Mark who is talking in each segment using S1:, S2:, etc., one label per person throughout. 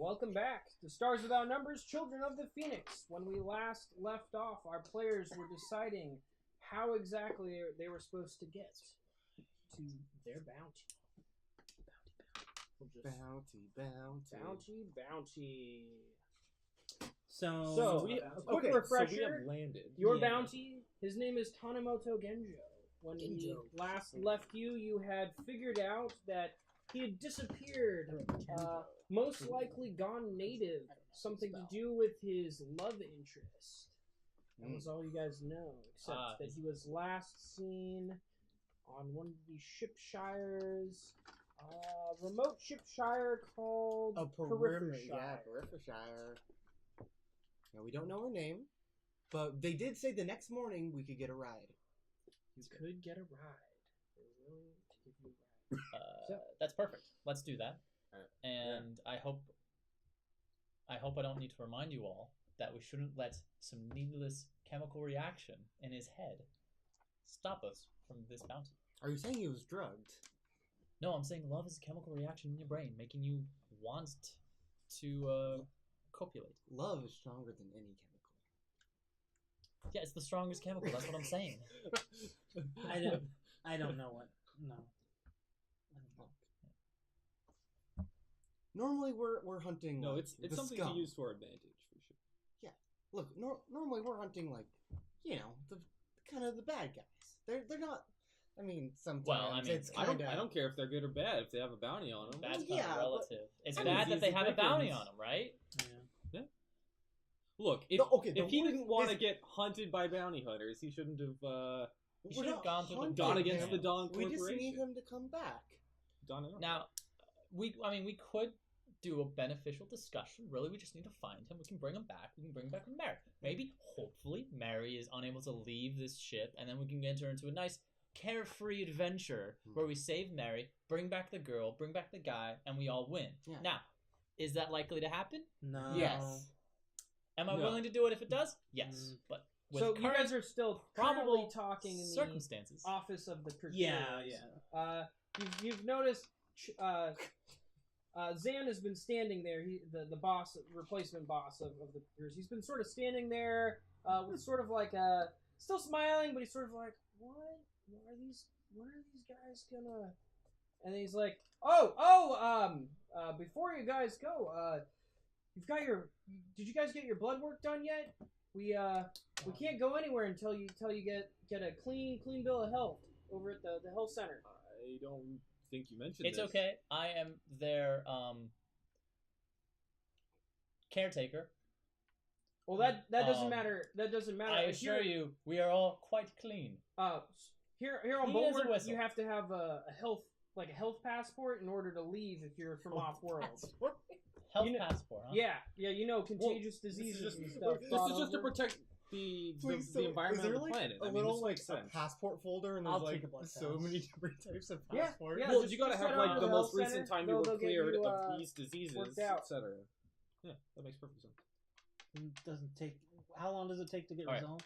S1: Welcome back to Stars Without Numbers, Children of the Phoenix. When we last left off, our players were deciding how exactly they were supposed to get to their bounty. Bounty. So a quick refresher.
S2: So we have landed.
S1: Your bounty, his name is Tanemoto Genjo. When he last left you, you had figured out that he had disappeared, most likely gone native, something to do with his love interest. That was all you guys know, except that he was last seen on one of the shipshires, remote shipshire called Periphershire.
S3: Yeah, Periphershire. Now, we don't know her name, but they did say the next morning we could get a ride.
S1: You could get a ride. They're willing to give you a ride.
S4: That's perfect. Let's do that. And I hope I don't need to remind you all that we shouldn't let some needless chemical reaction in his head stop us from this bounty.
S3: Are you saying he was drugged?
S4: No, I'm saying love is a chemical reaction in your brain, making you want to copulate.
S3: Love is stronger than any chemical.
S4: Yeah, it's the strongest chemical. That's what I'm saying.
S5: I don't know what. No.
S3: Normally we're hunting.
S2: No,
S3: like,
S2: it's something
S3: scum.
S2: to use to our advantage for sure.
S3: Yeah, look. Normally we're hunting like, the kind of the bad guys. They're not. I mean, sometimes it's kind of.
S2: I don't care if they're good or bad. If they have a bounty on them,
S4: that's kind of relative. It's
S2: I
S4: bad
S2: mean,
S4: that they have a bounty
S2: victims.
S4: on them, right?
S2: Yeah. Look, if he didn't want to get hunted by bounty hunters, he shouldn't have.
S4: He should have gone
S2: against the Dawn Corporation.
S3: We just need him to come back.
S4: Now, we could do a beneficial discussion. Really, we just need to find him. We can bring him back. We can bring back Mary. Maybe, hopefully, Mary is unable to leave this ship, and then we can enter into a nice, carefree adventure where we save Mary, bring back the girl, bring back the guy, and we all win. Yeah. Now, is that likely to happen?
S5: No.
S3: Yes.
S4: Am I willing to do it if it does? Yes. But
S1: so you guys are still probably talking in
S4: circumstances.
S1: The office of the procurers.
S5: Yeah.
S1: You've noticed Zan has been standing there. The boss, replacement boss of the procurers. He's been sort of standing there with sort of like still smiling, but he's sort of like, what? What are these guys gonna? And he's like, before you guys go, you've got did you guys get your blood work done yet? We can't go anywhere until you get a clean bill of health over at the health center.
S2: I don't think you mentioned
S4: it's
S2: this.
S4: Okay. I am their caretaker.
S1: Well, that doesn't matter. That doesn't matter.
S4: I assure you, we are all quite clean.
S1: Here on board, you have to have a health passport in order to leave if you're from off world.
S4: Health passport, huh?
S1: Yeah, contagious diseases and stuff.
S2: This is just to protect the environment of the planet.
S3: A little a passport folder, and there's like so many different types of passports.
S1: Yeah,
S2: well, you gotta have like the most recent time you were cleared of these diseases, etc. Yeah, that makes perfect sense.
S5: It doesn't take. How long does it take to get results?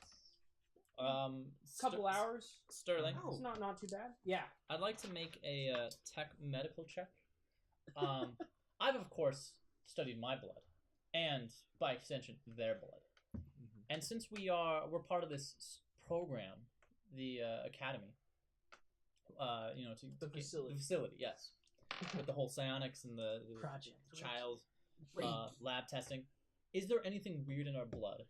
S1: Couple hours.
S4: Sterling.
S1: It's not too bad. Yeah.
S4: I'd like to make a tech medical check. I've of course studied my blood, and by extension their blood. Mm-hmm. And since we're part of this program, the academy,
S1: the
S4: facility, yes, with the whole psionics and the
S5: project,
S4: child lab testing. Is there anything weird in our blood?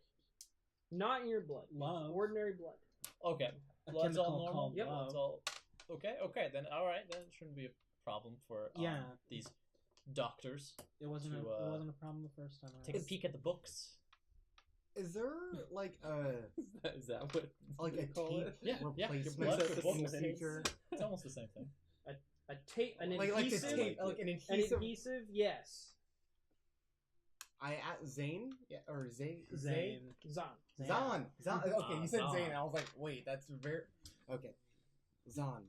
S1: Not in your blood.
S5: Love.
S1: Ordinary blood.
S4: Okay. Blood's all normal?
S1: Yep.
S4: Blood's all... Okay. Then, all right. Then it shouldn't be a problem for these doctors.
S5: It wasn't a problem the first time.
S4: Take a peek at the books.
S3: Is there like a...
S2: Is that what
S3: like a tape
S4: Blood
S3: replacement procedure?
S4: It's almost the same thing.
S1: A tape, an
S3: adhesive?
S1: Like an adhesive, yes.
S3: Zane? Yeah, or Zane?
S1: Zan.
S3: Zan. Okay, you said Zane. I was like, wait, that's very... Okay. Zan.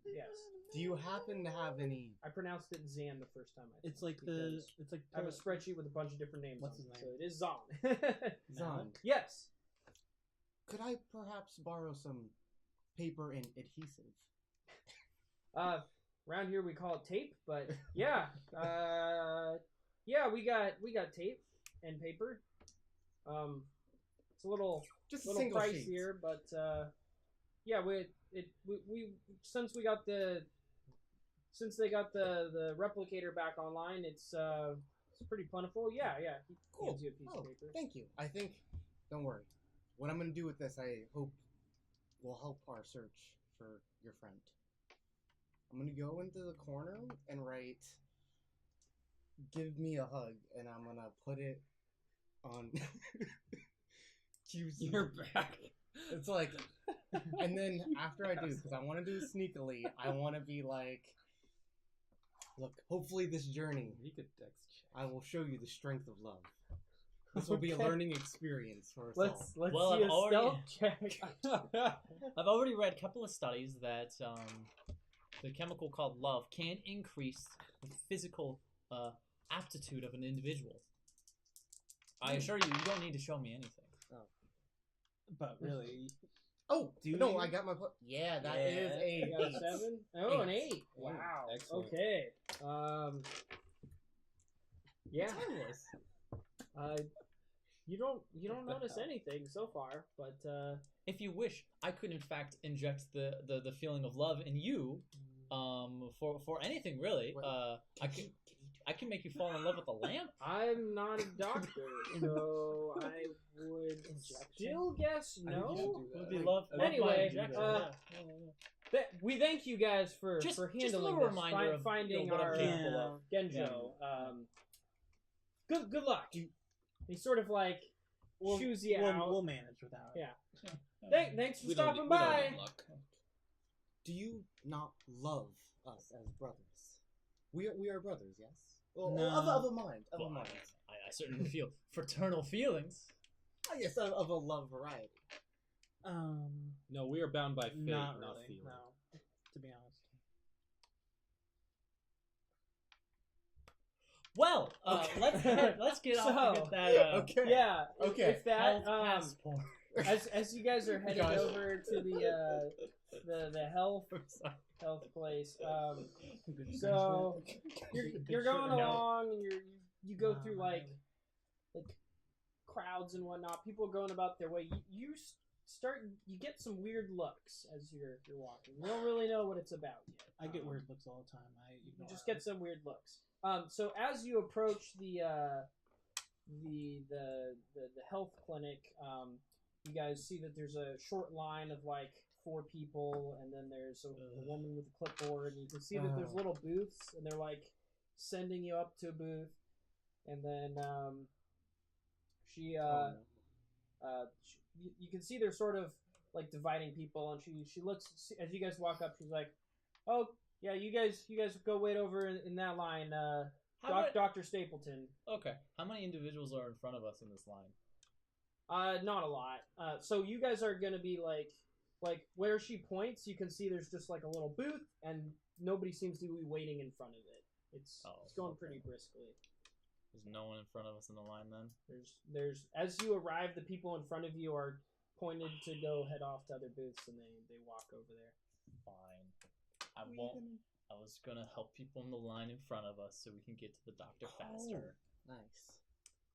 S1: Yes.
S3: Do you happen to have any...
S1: I pronounced it Zan the first time.
S5: It's like
S1: I have a spreadsheet with a bunch of different names.
S5: What's his name?
S1: So it is Zan.
S3: Zan.
S1: Yes.
S3: Could I perhaps borrow some paper and adhesive?
S1: Around here we call it tape, but yeah. yeah, we got tape and paper. It's a little pricier, but yeah, we since they got the replicator back online, it's pretty plentiful. Yeah, he gives you a piece of paper.
S3: Thank you. I think, don't worry. What I'm gonna do with this, I hope, will help our search for your friend. I'm gonna go into the corner and write, "Give me a hug," and I'm gonna put it on
S2: your back.
S3: It's like, and then after I do, because I want to do it sneakily, I want to be like, look, hopefully this journey, I will show you the strength of love. This will be a learning experience for us all.
S1: Let's see a stealth check.
S4: I've already read a couple of studies that the chemical called love can increase the physical aptitude of an individual. I assure you, you don't need to show me anything.
S5: But really...
S3: Oh, no, I got my... Yeah, that is a...
S1: You got a 7? Oh, an 8. Wow.
S2: Excellent.
S1: Okay. Yeah. You don't notice anything so far, but
S4: if you wish, I could in fact inject the feeling of love in you, for anything really. I can make you fall in love with a lamp.
S1: I'm not a doctor, so I would still guess no. Anyway, we thank you guys for handling this, finding our Genjo. Good luck. He sort of like shoos you out.
S5: We'll manage without it.
S1: Yeah. Thanks for stopping by.
S3: Do you not love us as brothers? We are brothers, yes? Well, no. of a mind.
S4: I certainly feel fraternal feelings.
S3: Yes, of a love variety.
S2: No, we are bound by fate, not feeling.
S5: No, to be honest.
S4: Well, let's get off and get that.
S3: Okay.
S1: Yeah.
S3: Okay.
S1: If that
S4: passport.
S1: as you guys are heading over to the health place, so you're going along and you go through like crowds and whatnot, people going about their way. You get some weird looks as you're walking. You don't really know what it's about yet.
S5: I get weird looks all the time.
S1: You just get some weird looks. So as you approach the health clinic, you guys see that there's a short line of like 4 people, and then there's a woman with a clipboard, and you can see that there's little booths, and they're like sending you up to a booth, and then you can see they're sort of like dividing people, and she looks as you guys walk up. She's like, "Oh yeah, you guys go wait over in that line, Dr. Stapleton."
S4: Okay, how many individuals are in front of us in this line?
S1: Not a lot. So you guys are gonna be like where she points, you can see there's just like a little booth, and nobody seems to be waiting in front of it. It's going pretty briskly.
S4: There's no one in front of us in the line then?
S1: There's as you arrive, the people in front of you are pointed to go head off to other booths, and they walk over there.
S4: Fine. I was gonna help people in the line in front of us so we can get to the doctor faster.
S3: Nice.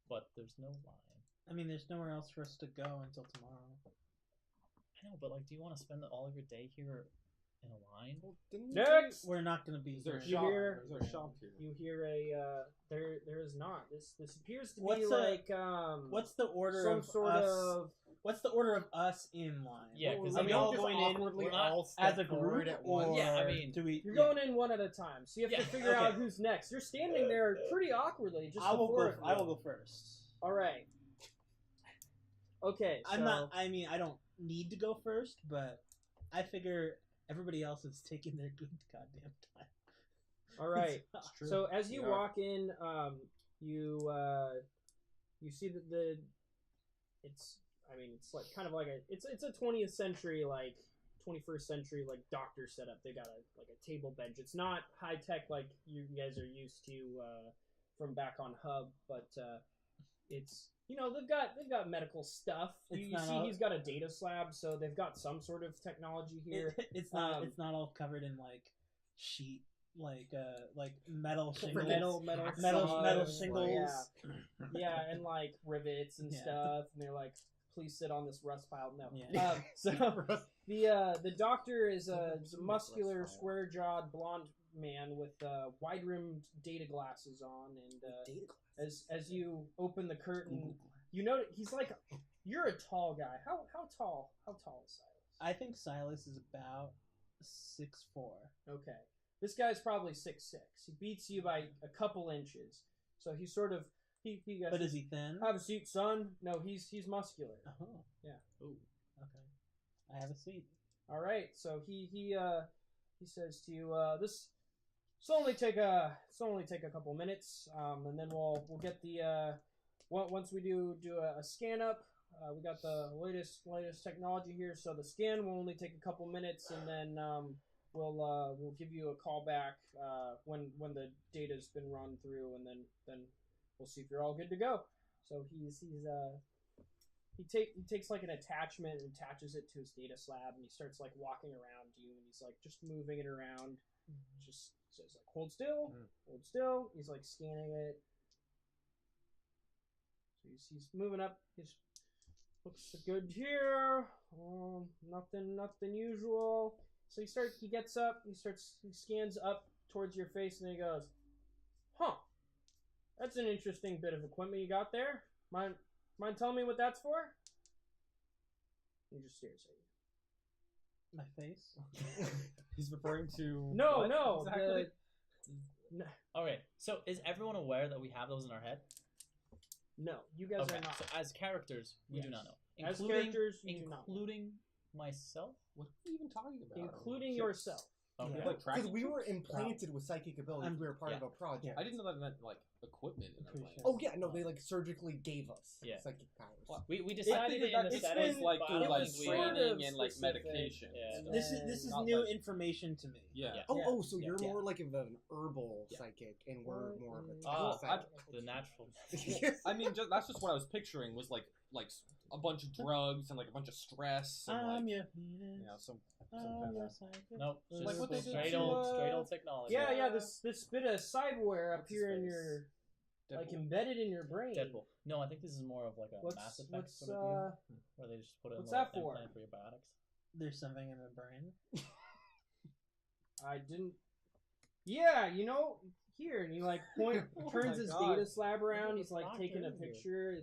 S4: But there's no line.
S5: I mean, there's nowhere else for us to go until tomorrow.
S4: I know, but like, do you want to spend all of your day here in a line?
S3: Well,
S1: Next!
S5: We're not going to be
S2: here.
S1: You hear
S2: a shop here.
S1: You hear there is not. This appears to
S5: What's
S1: be like
S5: what's the order
S1: some
S5: of
S1: sort
S5: us?
S1: of
S5: What's the order of us in line?
S4: Yeah, because
S5: are we all going in as a
S3: forward
S5: group
S3: at once?
S5: or
S4: Yeah, I mean,
S1: you're going in one at a time, so you have to figure out who's next. You're standing there pretty awkwardly. Just
S5: I will go first.
S1: All right. Okay.
S5: I'm not. I mean, I don't need to go first, but I figure everybody else is taking their good goddamn time.
S1: All right. So as you walk in, you see that it's like kind of like it's a 20th century, like 21st century, like doctor setup. They got a table bench. It's not high tech like you guys are used to from back on Hub, but it's they've got medical stuff. You see he's got a data slab, so they've got some sort of technology here.
S5: It's not all covered in like sheet metal shingles.
S1: Metal
S5: shingles.
S1: Yeah, and like rivets and
S5: Yeah.
S1: stuff, and they're like, "Please sit on this rust pile." No.
S5: Yeah.
S1: So the doctor is a muscular, square-jawed, blonde man with wide-rimmed data glasses on, and as you open the curtain, you know he's like, you're a tall guy. How tall is Silas?
S5: I think Silas is about 6'4".
S1: Okay. This guy's probably 6'6". He beats you by a couple inches. So he's sort of he goes,
S5: But is he thin?
S1: have a seat, son. No, he's muscular.
S5: Oh.
S1: Yeah.
S5: Ooh. Okay. I have a seat.
S1: All right. So he says to you, this only take a couple minutes, and then we'll get the once we do a scan up. We got the latest technology here, so the scan will only take a couple minutes, and then we'll give you a call back when the data's been run through, and then we'll see if you're all good to go. So he takes like an attachment and attaches it to his data slab, and he starts like walking around you, and he's like just moving it around. Just says like hold still. He's like scanning it. So he's moving up. He's looks good here. Nothing usual. So he gets up, he scans up towards your face, and then he goes, "Huh, that's an interesting bit of equipment you got there. Mind telling me what that's for?" He just stares at you.
S5: My face?
S2: He's referring to...
S1: No,
S2: exactly?
S1: No.
S4: Okay, so is everyone aware that we have those in our head?
S1: No, you guys
S4: Okay,
S1: are not.
S4: so as characters, we do not know.
S1: As characters, you do not know.
S4: Including myself?
S2: What are you even talking about?
S1: Including yourself.
S4: Okay.
S5: Yeah.
S2: Like
S3: Because
S2: tracking
S3: we
S2: chips?
S3: were implanted with psychic abilities. We were part of a project.
S5: Yeah.
S2: I didn't know that meant like equipment in our
S5: Pretty
S2: life.
S5: sure.
S3: Oh yeah, no, they like surgically gave us
S4: Yeah.
S3: psychic powers.
S4: We decided
S2: figured
S4: in the
S2: that
S1: it's
S4: setting
S1: been-
S2: like
S4: but
S2: through
S4: I don't
S2: like
S4: think we-
S2: training and like
S1: specific.
S2: medication.
S4: Yeah.
S2: and stuff.
S5: This is
S2: Not
S5: new
S2: like-
S5: information to me.
S2: Yeah.
S4: Yeah.
S3: Oh, so you're
S5: Yeah.
S3: more like of an herbal
S4: Yeah.
S3: psychic, and we're more of a
S4: Oh,
S3: psychic.
S4: the natural.
S2: I mean, that's just what I was picturing was like a bunch of drugs and like a bunch of stress and
S5: I'm
S2: like
S5: your penis.
S2: you know some
S5: I'm your psychic.
S4: Nope,
S2: Like
S4: just
S2: what they did
S4: straight
S2: to,
S4: old technology.
S1: Yeah. This bit of cyberware up
S2: What's his
S1: here in
S2: face?
S1: your like
S2: Deadpool.
S1: embedded in your brain.
S4: Deadpool. No, I think this is more of like a Mass Effect
S1: What's
S4: sort of deal, where they just put it in
S1: what's
S4: the
S1: that for?
S4: implant for your biotics.
S5: There's something in the brain.
S1: I didn't. Yeah, here, and he like turns his
S2: God.
S1: data slab around. He's like
S4: Doctor
S1: taking a
S4: is here.
S1: picture.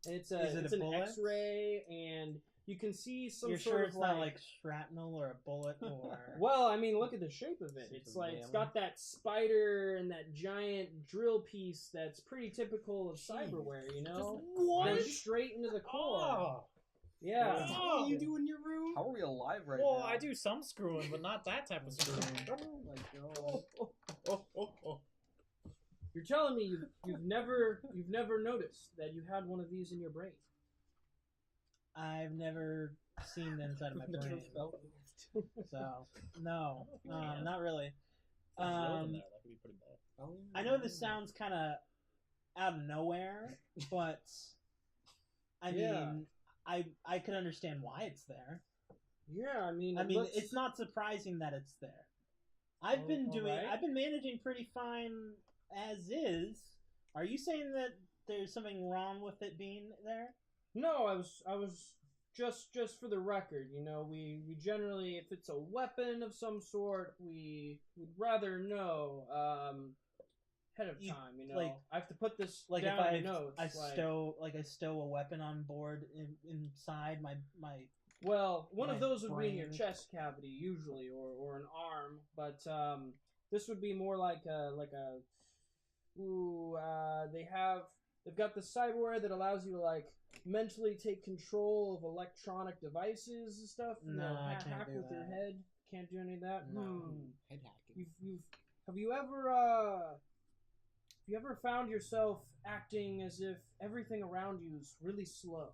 S1: It's
S5: Is it
S1: it's
S5: a
S1: an
S5: bullet?
S1: X-ray, and you can see some
S5: You're
S1: sort
S5: sure
S1: of
S5: it's not like shrapnel or a bullet or...
S1: Well, I mean, look at the shape of it.
S2: Super
S1: It's like it's
S2: manly.
S1: got that spider and that giant drill piece that's pretty typical of cyberware. Goes straight into the core.
S4: Oh,
S1: Yeah.
S3: What do you do in your room?
S2: How are we alive right
S4: well,
S2: now?
S4: I do some screwing, but not that type of screwing.
S3: Oh my god.
S1: You're telling me you've never noticed that you had one of these in your brain?
S5: I've never seen the inside of my brain. So, no, not really.
S4: There's rope in there, that could be pretty bad.
S5: I know this sounds kind of out of nowhere, but I mean,
S1: Yeah.
S5: I could understand why it's there.
S1: Yeah, I mean,
S5: It's not surprising that it's there. I've been managing pretty fine as is. Are you saying that there's something wrong with it being there?
S1: No, I was just for the record. We generally, if it's a weapon of some sort, we'd rather know ahead of time.
S5: like-
S1: I have to put this
S5: Like
S1: down
S5: if
S1: in notes.
S5: I stow a weapon on board inside my
S1: Well, one of
S5: my
S1: those would be in your
S5: brain.
S1: chest cavity usually, or an arm. But this would be more like a. They've got the cyberware that allows you to like mentally take control of electronic devices and stuff.
S5: No, I can't
S1: hack
S5: do
S1: with your
S5: that.
S1: head. Can't do any of that.
S5: No.
S3: Head hacking.
S1: Have you ever found yourself acting as if everything around you is really slow?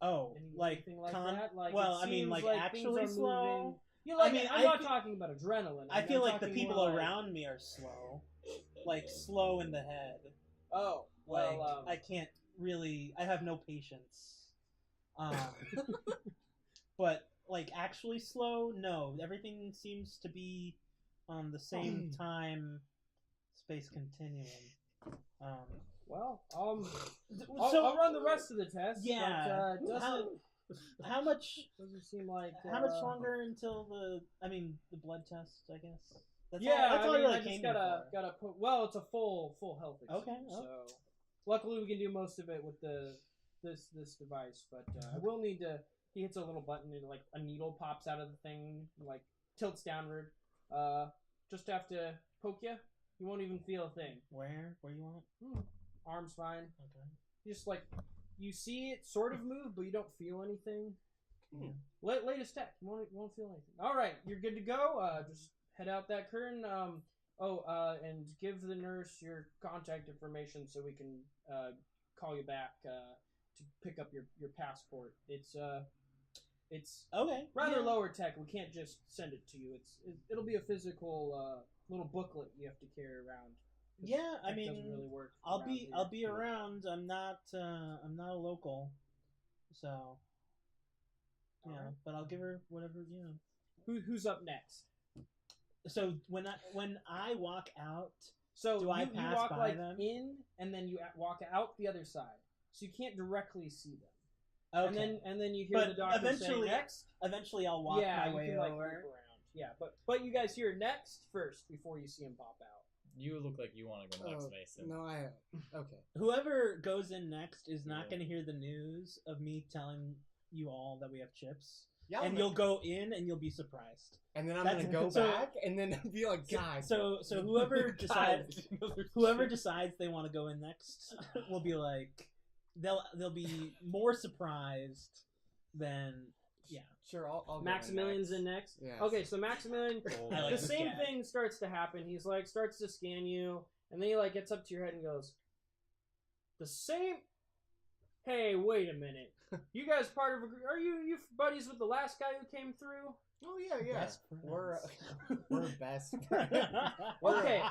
S5: Oh,
S1: Anything like that? Like,
S5: well,
S1: it
S5: I mean,
S1: seems
S5: like
S1: like
S5: actually
S1: things are
S5: slow.
S1: moving.
S5: I mean,
S1: I'm not talking about adrenaline.
S5: I feel
S1: I'm
S5: like the
S1: talking
S5: people
S1: more like-
S5: around me are slow, like slow in the head.
S1: Oh,
S5: Like
S1: well,
S5: I can't really. I have no patience. But like actually slow, no. Everything seems to be on the same time space continuum.
S1: Well, I'll run the rest of the test.
S5: Yeah.
S1: But,
S5: how much
S1: doesn't seem like
S5: how much longer until the blood test? I guess. That's
S1: all
S5: I really
S1: I just gotta put. Well, it's a full health exam.
S5: Okay.
S1: So luckily we can do most of it with this device, but I will need to. He hits a little button and like a needle pops out of the thing, like tilts downward. Just have to poke you. You won't even feel a thing.
S5: Where you want?
S1: Arm's fine.
S5: Okay.
S1: Just like you see it sort of move, but you don't feel anything. Latest tech. You won't feel anything. All right, you're good to go. Just head out that curtain. And give the nurse your contact information so we can call you back to pick up your passport. It's
S5: okay.
S1: Rather lower tech. We can't just send it to you. It'll be a physical little booklet you have to carry around.
S5: Yeah, I mean,
S1: doesn't really work.
S5: I'll be around. I'm not a local, so yeah. Right. But I'll give her whatever
S1: Who's up next?
S5: So when I walk out,
S1: so
S5: do I pass
S1: walk
S5: by them
S1: in, and then you walk out the other side, so you can't directly see them.
S5: Okay.
S1: And then you hear the doctor say next.
S5: Eventually, I'll walk my way
S1: can,
S5: over.
S1: Look around. Yeah, but you guys hear next first before you see him pop out.
S4: You look like you want to go next, Mason.
S3: No, okay.
S5: Whoever goes in next is not going to hear the news of me telling you all that we have chips. Yeah, and you'll go in and you'll be surprised.
S3: And then I'm going to go back and then be like, guys.
S5: So whoever decides they want to go in next will be like, they'll be more surprised than. Yeah,
S3: sure. I'll
S1: Maximillion's in next.
S3: Yeah.
S1: Okay, so Maximillion, the same thing starts to happen. He's like starts to scan you, and then he like gets up to your head and goes, "The same." Hey, wait a minute. You guys part of? Are you buddies with the last guy who came through?
S3: Oh yeah. We're best.
S1: Okay.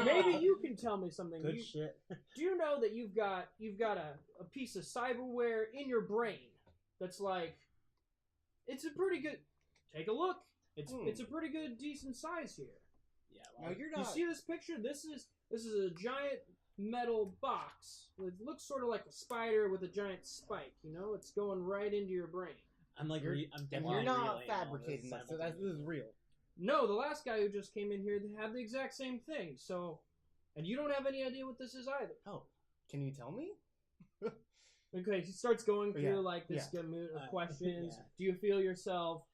S1: Maybe you can tell me something.
S5: Good shit.
S1: Do you know that you've got a piece of cyberware in your brain that's like. It's a pretty good. Take a look. It's a pretty good, decent size here.
S5: Yeah.
S3: Well, no, you're not.
S1: You see this picture? This is a giant metal box. It looks sort of like a spider with a giant spike. You know, it's going right into your brain.
S5: I'm definitely.
S3: You're not fabricating this, so this is real.
S1: No, the last guy who just came in here had the exact same thing. So, and you don't have any idea what this is either.
S3: Oh, can you tell me?
S1: Okay, he starts going through this gamut of questions. Yeah. Do you feel yourself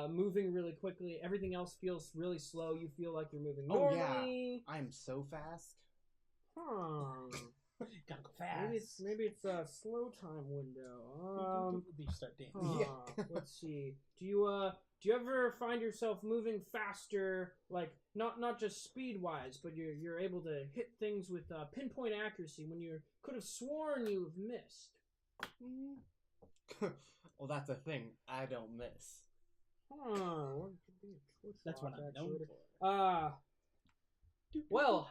S1: moving really quickly? Everything else feels really slow. You feel like you're moving normally.
S3: Yeah. I'm so fast.
S5: Gotta go fast.
S1: Maybe it's a slow time window.
S5: You start dancing.
S1: Let's see. Do you ever find yourself moving faster, like not just speed wise, but you're able to hit things with pinpoint accuracy when you could have sworn you've missed?
S3: Well, that's a thing. I don't miss.
S5: That's what I'm known for.
S1: Well,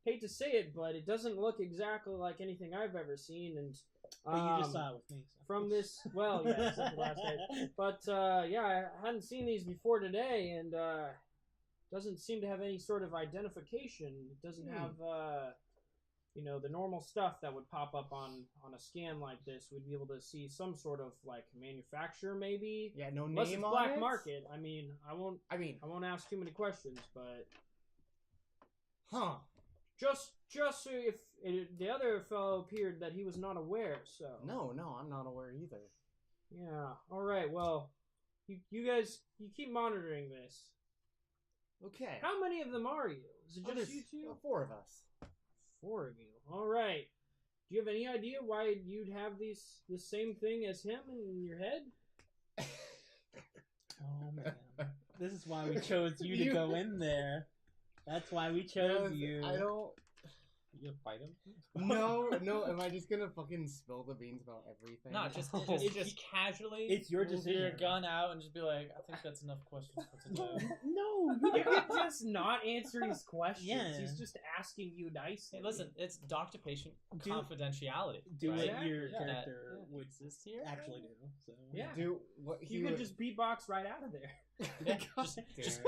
S1: hate to say it, but it doesn't look exactly like anything I've ever seen. And
S5: but you just saw it with me. So.
S1: From this, well, yeah, except for last night. But I hadn't seen these before today, and doesn't seem to have any sort of identification. It doesn't have. The normal stuff that would pop up on a scan like this. We'd be able to see some sort of like manufacturer, maybe.
S3: Yeah, no
S1: unless
S3: name
S1: it's
S3: on
S1: black
S3: it?
S1: market. I won't ask too many questions, but just if the other fellow appeared that he was not aware. So
S3: no, I'm not aware either.
S1: Yeah. All right. Well, you guys keep monitoring this.
S3: Okay.
S1: How many of them are you? Is it just you two?
S3: 4 of us.
S1: 4 of you. All right. Do you have any idea why you'd have the same thing as him in your head?
S5: Oh man, this is why we chose you to go in there. That's why we chose you.
S3: I don't.
S2: You gonna fight him?
S3: No. Am I just gonna fucking spill the beans about everything?
S4: No, just casually.
S5: It's your
S4: move
S5: decision.
S4: Your gun out and just be like, I think that's enough questions for today.
S5: No,
S1: you can just not answer his questions.
S5: Yeah.
S1: He's just asking you nicely.
S4: Hey, listen, it's doctor-patient confidentiality.
S5: Do
S4: right?
S5: what your character would
S4: exist here.
S5: actually do. So
S1: yeah.
S3: Do what
S1: you could just beatbox right out of there.
S4: Yeah, just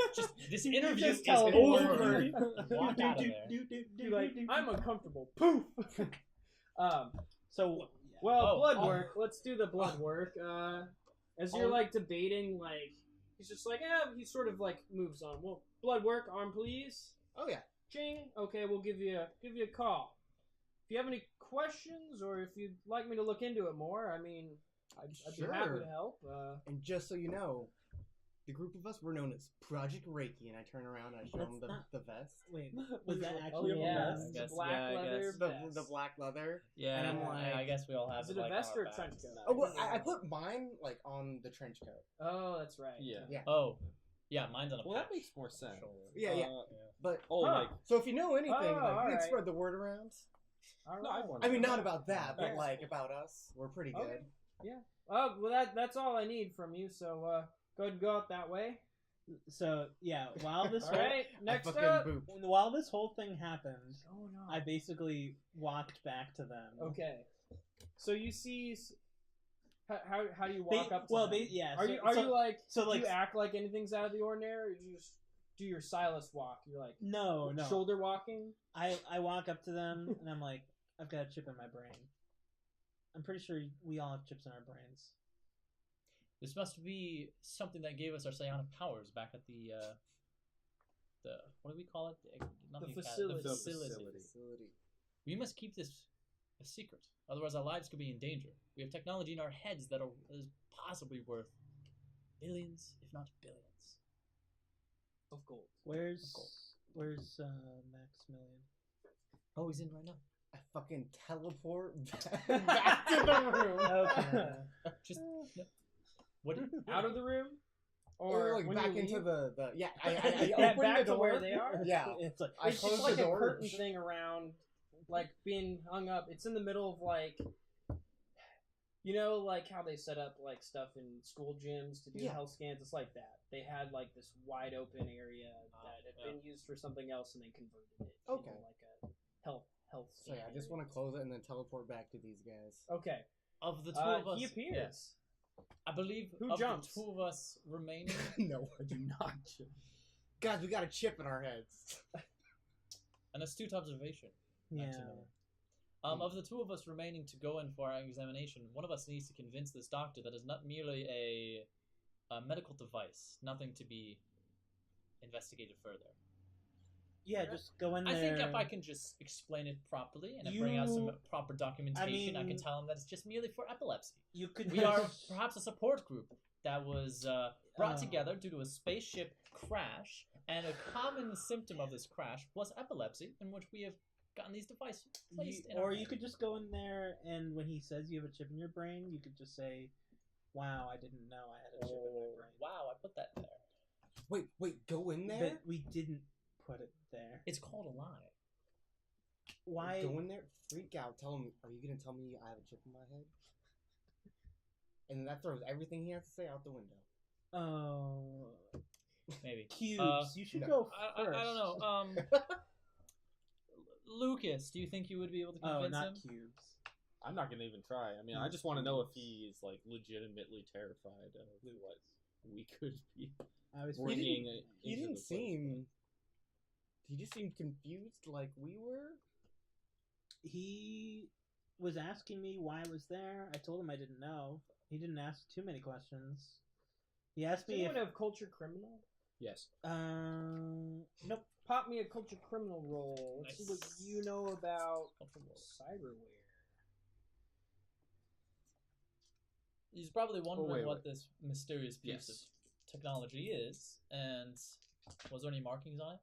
S4: this interview
S5: Just
S4: is
S5: teleport.
S4: over. Walk out of there.
S1: You're like, I'm uncomfortable. Poof.
S5: So,
S1: Well, blood work. Let's do the blood work. As you're like debating, like he's just like, he sort of like moves on. Well, blood work, arm please.
S3: Oh yeah.
S1: Ching. Okay, we'll give you a call. If you have any questions or if you'd like me to look into it more, I mean, I'd be happy to help.
S3: And just so you know, the group of us, we're known as Project Reiki, and I turn around and I show them the vest.
S5: Wait, was that
S1: Oh
S5: actually
S1: yeah,
S5: a vest?
S1: the black leather vest.
S3: The black leather.
S4: Yeah,
S3: And I'm like,
S4: I guess we all have
S1: Is it
S4: it
S1: a
S4: like
S1: vest
S4: on
S1: or
S4: our
S1: a trench
S4: backs.
S1: coat?
S3: Oh, well, I put mine like on the trench coat.
S1: Oh, that's right.
S2: Yeah.
S4: Oh, yeah, mine's on a
S2: Well, that
S4: patch.
S2: makes more sense.
S3: Yeah. But
S2: Like,
S3: so if you know anything,
S1: Oh,
S3: like, you
S1: alright.
S3: can spread the word around.
S1: All
S2: no,
S1: right.
S3: I mean, not about that, but
S1: Thanks.
S3: like about us. We're pretty good.
S1: Okay. Oh, well, that's all I need from you. So go ahead and go out that way.
S5: So yeah, while this
S1: All
S5: whole,
S1: right. Next
S3: fucking
S1: up.
S3: boop.
S5: while this whole thing happened,
S1: Oh no.
S5: I basically walked back to them.
S1: Okay. So you see, how do you walk up to them?
S5: yeah.
S1: Are
S5: so,
S1: you
S5: so,
S1: you like?
S5: so
S1: do
S5: like
S1: you act like anything's out of the ordinary, or you just do your Silas walk? You're like
S5: no.
S1: shoulder walking.
S5: I walk up to them and I'm like, I've got a chip in my brain. I'm pretty sure we all have chips in our brains.
S4: This must be something that gave us our psionic powers back at the what do we call it? Not
S1: The
S4: academy,
S1: facility.
S3: Facility.
S4: We must keep this a secret, otherwise our lives could be in danger. We have technology in our heads that is possibly worth billions, if not billions, of gold.
S5: Where's Maximillion?
S4: Oh, he's in right now.
S3: I fucking teleport back to the room.
S5: Okay.
S4: Just what?
S1: Out of the room,
S3: Or like
S1: when
S3: back
S1: you
S3: into
S1: leave?
S3: the yeah. I
S1: Yeah,
S3: open
S1: back
S3: the
S1: to
S3: door.
S1: where they are?
S3: Yeah.
S5: It's like
S3: I
S1: It's
S3: close
S1: like
S3: the
S1: a
S3: door.
S1: curtain thing around, like being hung up. It's in the middle of like, you know, like how they set up like stuff in school gyms to do health scans. It's like that. They had like this wide open area that had been used for something else, and they converted it into like a health
S3: So yeah, I just want to close it and then teleport back to these guys.
S1: Okay.
S4: Of the two of us,
S1: He appears.
S4: yes. I believe
S1: Who
S4: of
S1: jumps?
S4: the two of us remaining.
S3: No, I do not. Guys, we got a chip in our heads.
S4: An astute observation.
S5: yeah.
S4: Maximillion. Of the two of us remaining to go in for our examination, one of us needs to convince this doctor that it's not merely a medical device, nothing to be investigated further.
S5: Yeah, just go in there.
S4: I think if I can just explain it properly and bring out some proper documentation, I can tell him that it's just merely for epilepsy.
S5: You could.
S4: We are perhaps a support group that was brought together due to a spaceship crash, and a common symptom of this crash was epilepsy, in which we have gotten these devices placed in our
S5: Or you
S4: head.
S5: could just go in there, and when he says you have a chip in your brain, you could just say, "Wow, I didn't know I had a chip in my brain."
S4: Wow, I put that there.
S3: Wait, go in there?
S5: But we didn't put it there.
S4: It's called a lie.
S5: Why?
S3: Go in there, freak out, tell him, are you going to tell me I have a chip in my head? And that throws everything he has to say out the window.
S5: Oh,
S4: Maybe.
S5: cubes. You should go
S4: I
S5: first.
S4: don't know. Lucas, do you think you would be able to
S5: Oh,
S4: convince
S5: not
S4: him?
S5: cubes.
S2: I'm not gonna even try. I mean, I just want to know if he's like legitimately terrified of what we could be
S5: I was.
S2: bringing.
S3: He
S2: into
S3: didn't
S2: the place.
S3: seem... He just seemed confused like we were.
S5: He was asking me why I was there. I told him I didn't know. He didn't ask too many questions. He asked
S1: Does
S5: me
S1: anyone
S5: if.
S1: have culture criminal?
S2: Yes.
S5: Nope.
S1: Pop me a culture criminal roll. Let's see what you know about cyberware.
S4: He's probably wondering
S2: wait,
S4: what this mysterious piece
S2: Yes.
S4: of technology is, and was there any markings on it?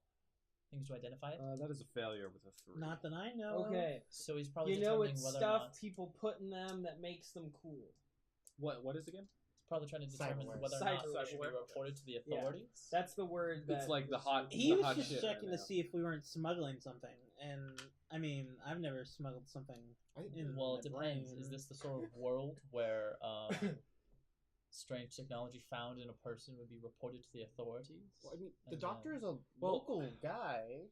S4: Things to identify it?
S2: That is a failure with a 3.
S5: Not that I know.
S1: Okay.
S4: So he's probably
S1: You know
S4: determining
S1: it's
S4: whether or
S1: stuff
S4: not
S1: people put in them that makes them cool.
S2: What is again?
S4: he's probably trying to determine
S3: Cyberware.
S4: whether or not it should be
S1: Cyberware.
S4: reported to the
S1: Yeah.
S4: authorities.
S1: That's the word that
S2: It's like the
S1: was-
S2: hot.
S5: He
S2: the
S5: was
S2: hot
S5: just
S2: shit
S5: checking
S2: right
S5: to
S2: now.
S5: see if we weren't smuggling something, and I mean, I've never smuggled something.
S4: Well, it
S5: my
S4: depends.
S5: brain.
S4: Is this the sort of world where strange technology found in a person would be reported to the authorities?
S3: Well, I mean, the
S4: And,
S3: doctor is a local guy.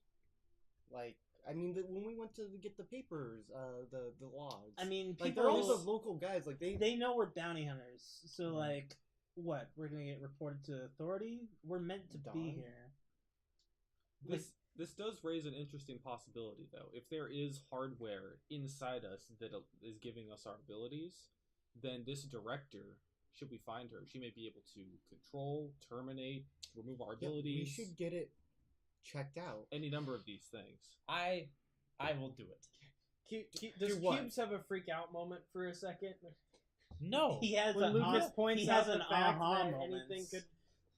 S3: Like, I mean, when we went to get the papers, the logs.
S5: I mean,
S3: like
S5: people
S3: they're all the local guys. Like they
S5: know we're bounty hunters, so like what? We're gonna get reported to the authority? We're meant to be
S3: Dawn?
S5: here.
S2: This does raise an interesting possibility, though. If there is hardware inside us that is giving us our abilities, then this director, should we find her, she may be able to control, terminate, remove our abilities.
S3: We should get it checked out.
S2: Any number of these things.
S4: I will do it.
S1: Does
S3: Do what?
S1: Cubes have a freak out moment for a second?
S4: No.
S5: He has
S1: When
S5: an
S1: Lucas points
S5: he
S1: out
S5: has
S1: the
S5: an
S1: fact
S5: aha
S1: that
S5: moment.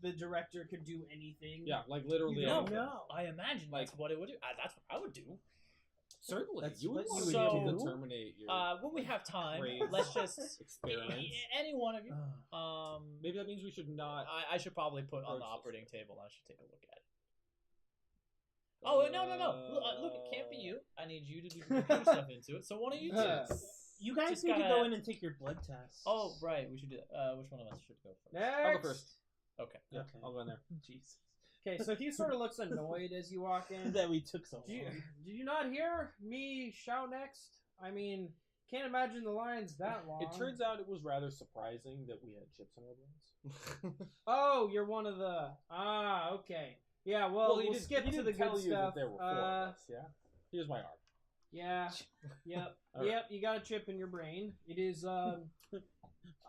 S1: the director could do anything.
S2: Yeah, like literally
S4: No,
S2: anything.
S4: I imagine that's what it would do. That's what I would do.
S2: Certainly.
S5: That's
S2: You would
S5: what
S2: want
S5: you
S2: to
S5: would
S2: be able
S5: do.
S2: to terminate your
S4: When we have time,
S2: craze
S4: let's just
S2: experiments.
S4: any one of you.
S2: Maybe that means we should not...
S4: I should probably put on the
S2: approach
S4: operating table and I should take a look at it. Oh no! Look, it can't be you. I need you to do computer stuff into it. So one of you two.
S5: You guys
S4: Just
S5: need to
S4: gotta-
S5: go in and take your blood test.
S4: Oh right, we should do that. Which one of us should go first?
S1: Next.
S2: I'll go first.
S4: Okay.
S2: Yeah,
S5: Okay.
S2: I'll go in there.
S5: Jesus.
S1: Okay, so he sort of looks annoyed as you walk in.
S5: That we took so
S1: Did you,
S5: long.
S1: did you not hear me shout next? I mean, can't imagine the line's that long.
S2: It turns out it was rather surprising that we had chips in our brains.
S1: Oh, you're one of the... Ah, okay. Yeah, well,
S2: he
S1: we'll
S2: did-
S1: skip
S2: he
S1: to
S2: did
S1: the
S2: tell
S1: good
S2: you
S1: stuff.
S2: that there were 4 of us, yeah? Here's my arm.
S1: Yeah, yep,
S2: All right.
S1: yep, you got a chip in your brain. It is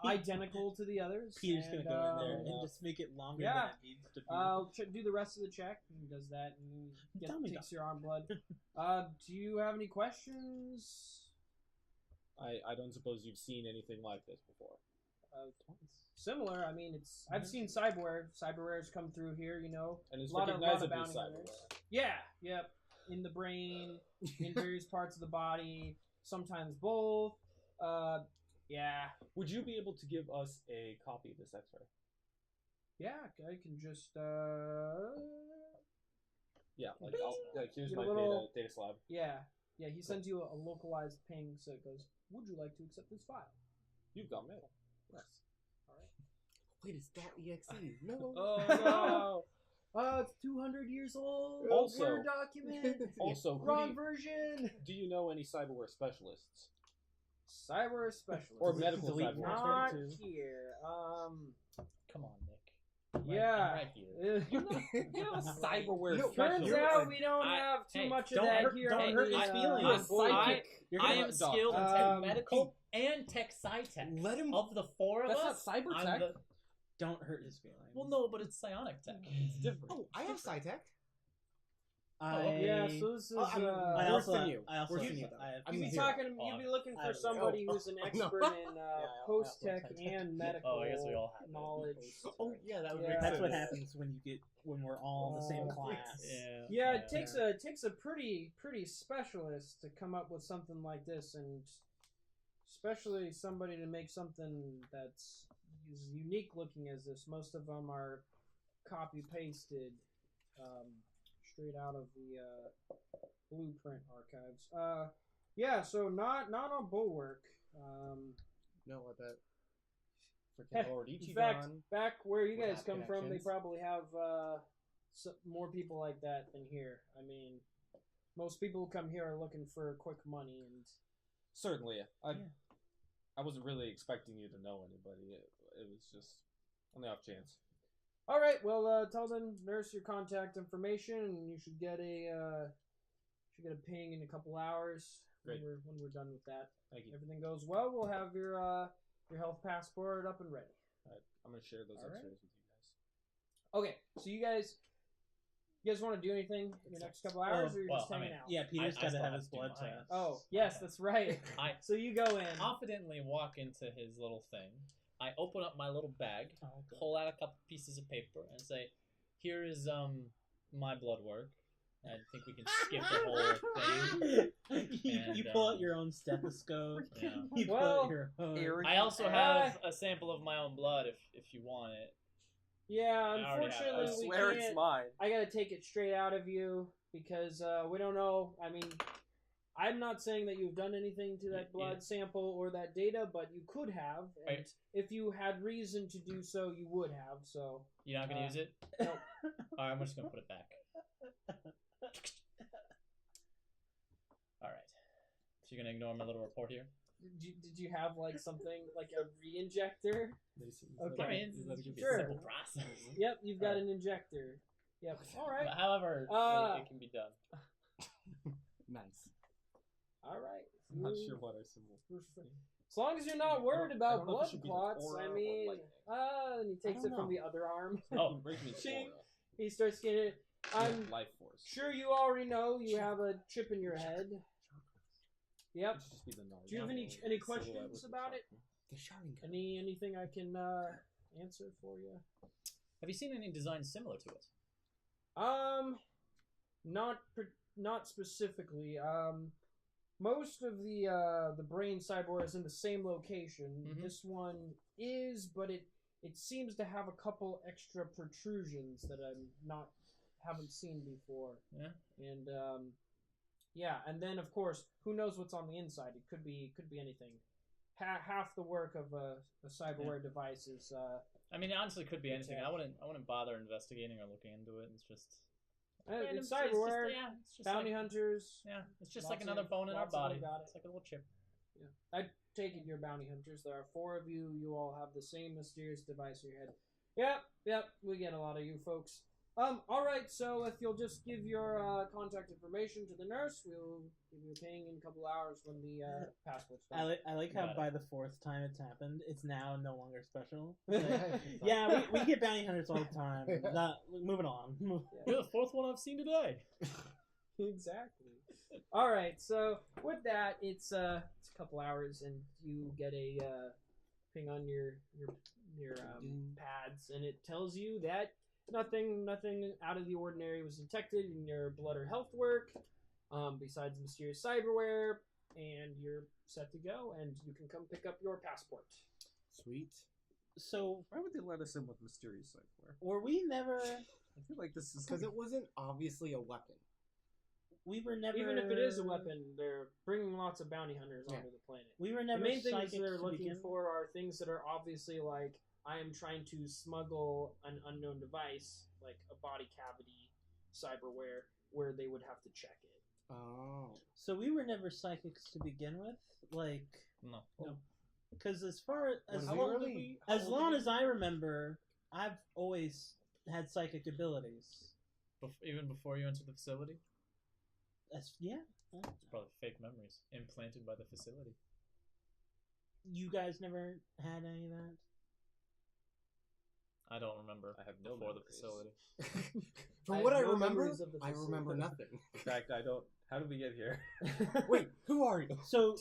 S1: identical to the others.
S5: Peter's
S1: and,
S5: gonna go in there
S2: uh,
S5: and just make it longer
S1: yeah.
S5: than it needs to be.
S1: Do the rest of the check. He does that and
S5: Tell me
S1: takes your arm blood. Do you have any questions?
S2: I don't suppose you've seen anything like this before.
S1: Similar. I mean, I've seen Cyberware. Cyberware's come through here, you know.
S2: And it's
S1: Lot of
S2: recognizably
S1: bounty
S2: cyberware.
S1: hunters. Yeah, yep. In the brain, in various parts of the body, sometimes both. Yeah.
S2: Would you be able to give us a copy of this X-ray?
S1: Yeah, I can just
S2: Yeah, here's
S1: Get a
S2: my
S1: little-
S2: data slab.
S1: yeah. He sends you a localized ping, so it goes, "Would you like to accept this file?"
S2: You've got mail. Yes.
S1: All right.
S3: Wait, it's that EXE? No.
S2: Oh no!
S1: Oh, it's 200 years old.
S2: Also-
S1: Word document.
S2: Also,
S1: Wrong version.
S2: do you know any cyberware specialists
S1: Cyber specialist.
S2: or medical
S5: Delete
S2: cyberware?
S1: Not
S2: specialists?
S1: here.
S4: Come on, Nick.
S1: Yeah.
S4: I'm right here.
S2: You have a cyberware
S3: No,
S1: Turns
S2: specialist.
S1: out we don't
S4: I-
S1: have too
S4: hey,
S1: much of
S5: don't
S1: that
S5: hurt-
S1: here.
S5: don't
S1: at
S5: hurt
S1: the,
S5: his feelings.
S1: on
S2: I'm
S1: Psychic.
S2: You're
S4: I
S2: gonna
S4: am
S2: have a doctor.
S4: skilled in tech
S1: Um,
S4: medical and tech sci-tech.
S3: Let him.
S4: Of the 4 of
S2: That's
S4: us,
S2: not cyber
S4: I'm
S2: tech.
S4: the...
S5: Don't hurt his feelings.
S4: Well, no, but it's psionic tech.
S2: It's different.
S3: Oh, I have SciTech.
S1: Yeah, so this is.
S3: Oh, I'm-
S5: I
S3: Worse
S5: also,
S3: than you.
S5: I also
S3: Worse
S5: have,
S3: than you,
S5: I have
S3: I'm
S1: You'd be
S3: zero.
S1: talking. You'd be looking
S5: I
S1: for
S5: have-
S1: somebody
S3: oh,
S1: who's an
S3: no.
S1: expert in
S5: I
S1: post
S5: have
S1: tech
S5: tech.
S1: and medical
S4: Oh, I guess we all have it.
S1: knowledge.
S3: Oh, yeah, that would
S1: Yeah.
S3: make
S5: That's
S3: sense.
S5: what happens when we're all in the same
S1: Oh,
S5: class.
S1: Yeah, it takes a pretty specialist to come up with something like this, and especially somebody to make something that's as unique looking as this. Most of them are copy pasted straight out of the blueprint archives. Yeah, so not on Bulwark.
S3: No, I bet. Freaking Lord
S1: In fact,
S3: Ichiban.
S1: back where you
S3: would
S1: guys
S3: have
S1: come from, they
S3: connections.
S1: probably have more people like that than here. I mean, most people who come here are looking for quick money, and
S2: Certainly. I wasn't really expecting you to know anybody. It was just on the off chance.
S1: all right. Well, tell the nurse your contact information, and you should get a ping in a couple hours
S2: Great.
S1: when we're done with that.
S2: Thank you.
S1: Everything goes well, we'll have your health passport up and ready.
S2: All right, I'm gonna share those
S1: All right.
S2: X-rays with you guys.
S1: Okay, so you guys want to do anything in the next couple hours, or you're just hanging out?
S5: Yeah, Peter's
S4: I
S5: got to
S4: still
S5: have
S4: have
S5: his
S4: to do
S5: blood
S4: mine.
S5: test.
S1: Oh, yes, that's right.
S4: I
S1: So you go in.
S4: confidently walk into his little thing. I open up my little bag, pull out a couple pieces of paper, and say, "Here is my blood work." I think we can skip the whole thing.
S5: you
S4: And,
S5: pull out your own stethoscope.
S4: Yeah.
S5: You pull
S1: Well,
S5: out your own.
S4: I also have a sample of my own blood if you want it.
S1: Yeah,
S4: I already have it.
S1: unfortunately, we can't.
S2: mine.
S1: I gotta take it straight out of you because we don't know. I mean, I'm not saying that you've done anything to that blood sample or that data, but you could have, and
S4: Right.
S1: if you had reason to do so, you would have. So
S4: You're not gonna use it?
S1: Nope.
S4: Alright, I'm just gonna put it back. Alright. So you're gonna ignore my little report here?
S1: Did you have like something like a re-injector? Okay.
S4: I mean,
S2: Is that a good
S1: Sure.
S4: simple process.
S1: Yep, you've got an injector. Yep. All right.
S4: However, it can be done.
S3: Nice.
S1: All right.
S2: I'm not sure what our symbol.
S1: As long as you're not worried
S2: I
S1: about
S2: don't know if
S1: blood
S2: it should be the
S1: clots,
S2: aura
S1: I
S2: or
S1: mean,
S2: lightning.
S1: and he takes
S3: I
S1: it
S3: don't
S1: from
S3: know.
S1: the other arm.
S4: Oh,
S2: Break me
S1: Ching.
S2: aura.
S1: He starts getting it. I'm
S2: Life force.
S1: sure you already know you have a chip in your head. Yep.
S2: It should just be the
S1: Do you have any questions about it?
S3: The Sharingan.
S1: Anything I can answer for you?
S4: have you seen any designs similar to it?
S1: Not specifically. Most of the brain cyborg is in the same location.
S4: Mhm.
S1: This one is, but it seems to have a couple extra protrusions that haven't seen before.
S4: Yeah.
S1: And yeah, and then of course, who knows what's on the inside? It could be anything. Half the work of a cyberware device is
S4: I mean, it honestly could be anything.
S1: Yeah.
S4: I wouldn't bother investigating or looking into it. It's just
S1: it's cyberware,
S4: it's just
S1: bounty
S4: like,
S1: hunters.
S4: yeah, it's just
S1: Lots
S4: like another
S1: of-
S4: bone in our
S1: lots of them
S4: body.
S1: got it.
S4: It's like a little chip.
S1: Yeah. I take it you're bounty hunters. There are 4 of you. You all have the same mysterious device in your head. Yep. We get a lot of you folks. All right. So if you'll just give your contact information to the nurse, we'll give you a ping in a couple hours when the passport's done.
S5: I like how
S4: Got it.
S5: by the 4th time it's happened, it's now no longer special. Yeah, we get bounty hunters all the time. Moving on.
S4: You're the 4th one I've seen today.
S1: Exactly. All right. So with that, it's a couple hours, and you get a ping on your pads, and it tells you that nothing out of the ordinary was detected in your blood or health work, besides mysterious cyberware, and you're set to go, and you can come pick up your passport.
S3: Sweet.
S5: So,
S2: Why would they let us in with mysterious cyberware?
S5: were we never...
S2: I feel like this is
S3: Because it wasn't obviously a weapon.
S5: We were never...
S1: Even if it is a weapon, they're bringing lots of bounty hunters onto the planet.
S5: We were
S1: The
S5: never
S1: main things
S5: psychics
S1: they're
S5: to
S1: looking
S5: begin
S1: for are things that are obviously like, I am trying to smuggle an unknown device, like a body cavity cyberware, where they would have to check it.
S3: Oh.
S5: So we were never psychics to begin with? Like...
S4: No.
S5: Because as far as...
S3: How
S5: long,
S3: old did we-
S5: as long as I remember, I've always had psychic abilities.
S4: Even before you entered the facility?
S5: Yeah.
S4: It's probably fake memories implanted by the facility.
S5: You guys never had any of that?
S4: I don't remember.
S2: I have no
S4: before the
S2: memories.
S4: facility.
S3: From
S1: I
S3: what I
S1: have no
S3: remember,
S1: memories of the
S3: I remember
S1: facility.
S3: nothing.
S2: In fact, I don't. How did we get here?
S3: Wait, who are you?
S5: So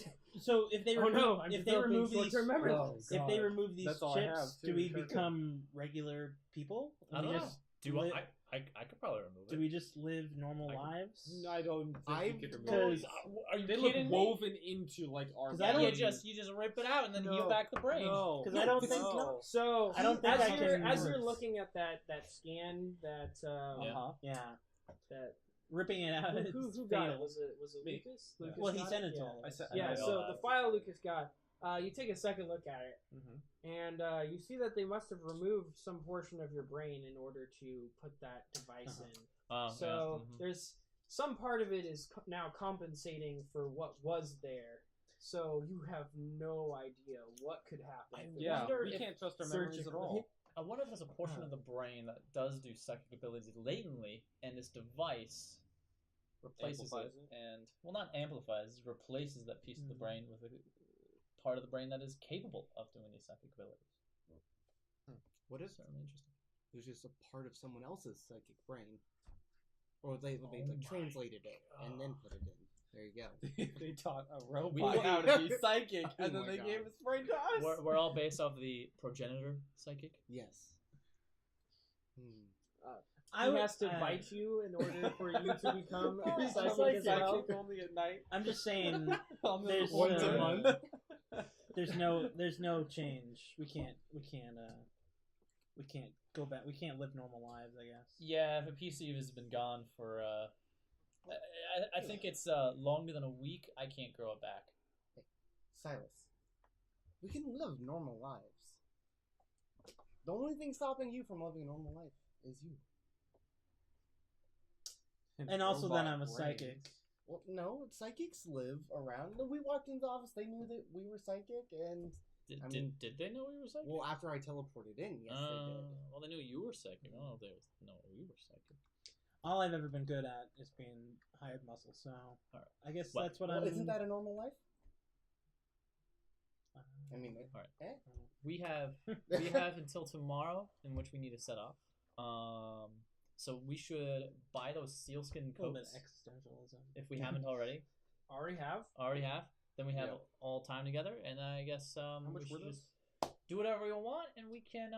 S5: if they
S1: Oh
S5: remove,
S1: no, I'm
S5: if they
S1: developing
S5: remove these
S1: short-term memory
S3: Oh,
S1: loss.
S5: if they
S3: God.
S5: remove these
S2: That's all I have,
S5: chips,
S2: too,
S5: do we
S2: sure.
S5: become regular people?
S4: I
S5: We
S4: don't know.
S5: just
S4: Do
S5: li-
S4: I could probably remove it.
S5: Do we just live normal
S4: I can-
S5: lives?
S2: I don't think
S3: I've
S2: we could remove
S5: Because
S2: it.
S4: Are you
S2: They look
S4: kidding me?
S2: woven into like our.
S5: 'Cause I
S4: Yeah,
S5: don't-
S4: you just rip it out and then heal back the brain.
S2: No,
S5: Because I don't
S3: this
S5: think.
S3: is not-
S1: So
S5: I don't think
S1: as
S5: I
S1: you're
S5: can-
S1: as you're looking at that scan that
S5: Uh-huh. Yeah.
S1: that
S5: Ripping it out.
S1: who
S5: is
S1: got it?
S5: fatal.
S1: Was it
S2: Me.
S1: Lucas?
S2: Yeah.
S1: Lucas
S5: Well, he
S1: got
S5: sent it to
S1: Yeah.
S5: us.
S2: I said-
S1: Yeah,
S4: I
S1: so
S4: know
S1: the
S4: that.
S1: file Lucas got, you take a second look at it,
S2: Mm-hmm.
S1: and you see that they must have removed some portion of your brain in order to put that device
S5: Uh-huh.
S1: in. So
S4: yeah.
S1: there's some part of it is now compensating for what was there. So you have no idea what could happen.
S2: Yeah,
S4: wonder
S2: we
S4: if
S2: can't trust our memories at
S1: surgically-
S2: all.
S4: I wonder if there's a portion of the brain that does do psychic abilities latently, and this device replaces
S2: Amplifies
S4: it,
S2: it?
S4: and not amplifies, replaces that piece of the brain with a part of the brain that is capable of doing these psychic abilities.
S3: What is
S4: Certainly interesting.
S3: it? was just a part of someone else's psychic brain. Or they
S4: Oh
S3: like
S4: my
S3: translated it and then put it in. There you go.
S2: They taught a
S4: We
S2: robot
S4: don't-
S2: how to be psychic,
S3: Oh
S2: and then
S3: my
S2: they
S3: God.
S2: gave its brain to us.
S4: We're all based off the progenitor psychic.
S3: Yes. Hmm.
S1: He has to
S5: I-
S1: bite you in order for you to become
S2: Oh,
S1: a
S2: psychic,
S1: psychic as well.
S2: only at night.
S5: I'm just saying. There's
S3: Once a month.
S5: There's no change. We can't go back. We can't live normal lives, I guess.
S4: Yeah, if a PC has been gone for, I think it's longer than a week, I can't grow it back.
S3: Silas, we can live normal lives. The only thing stopping you from living a normal life is you.
S5: And also, then
S2: Robot
S5: I'm a
S2: brains.
S5: psychic.
S3: Well, no, psychics live around. We walked into the office, they knew that we were psychic, and...
S4: Did they know we were psychic?
S3: Well, after I teleported in, yes, they did.
S4: Well, they knew you were psychic. I don't know if they know we were psychic.
S5: All I've ever been good at is being hired muscle, so
S4: Alright.
S5: I guess
S4: Well,
S5: that's what I'm...
S3: Isn't that a normal life? I mean,
S4: Alright. We have until tomorrow in which we need to set off. So we should buy those sealskin
S5: a little bit
S4: coats
S5: of existentialism.
S4: if we haven't already.
S1: Already have.
S4: Then we have
S2: Yeah.
S4: all time together, and I guess
S2: How much
S4: we
S2: were
S4: should
S2: those?
S4: just do whatever we want, and we can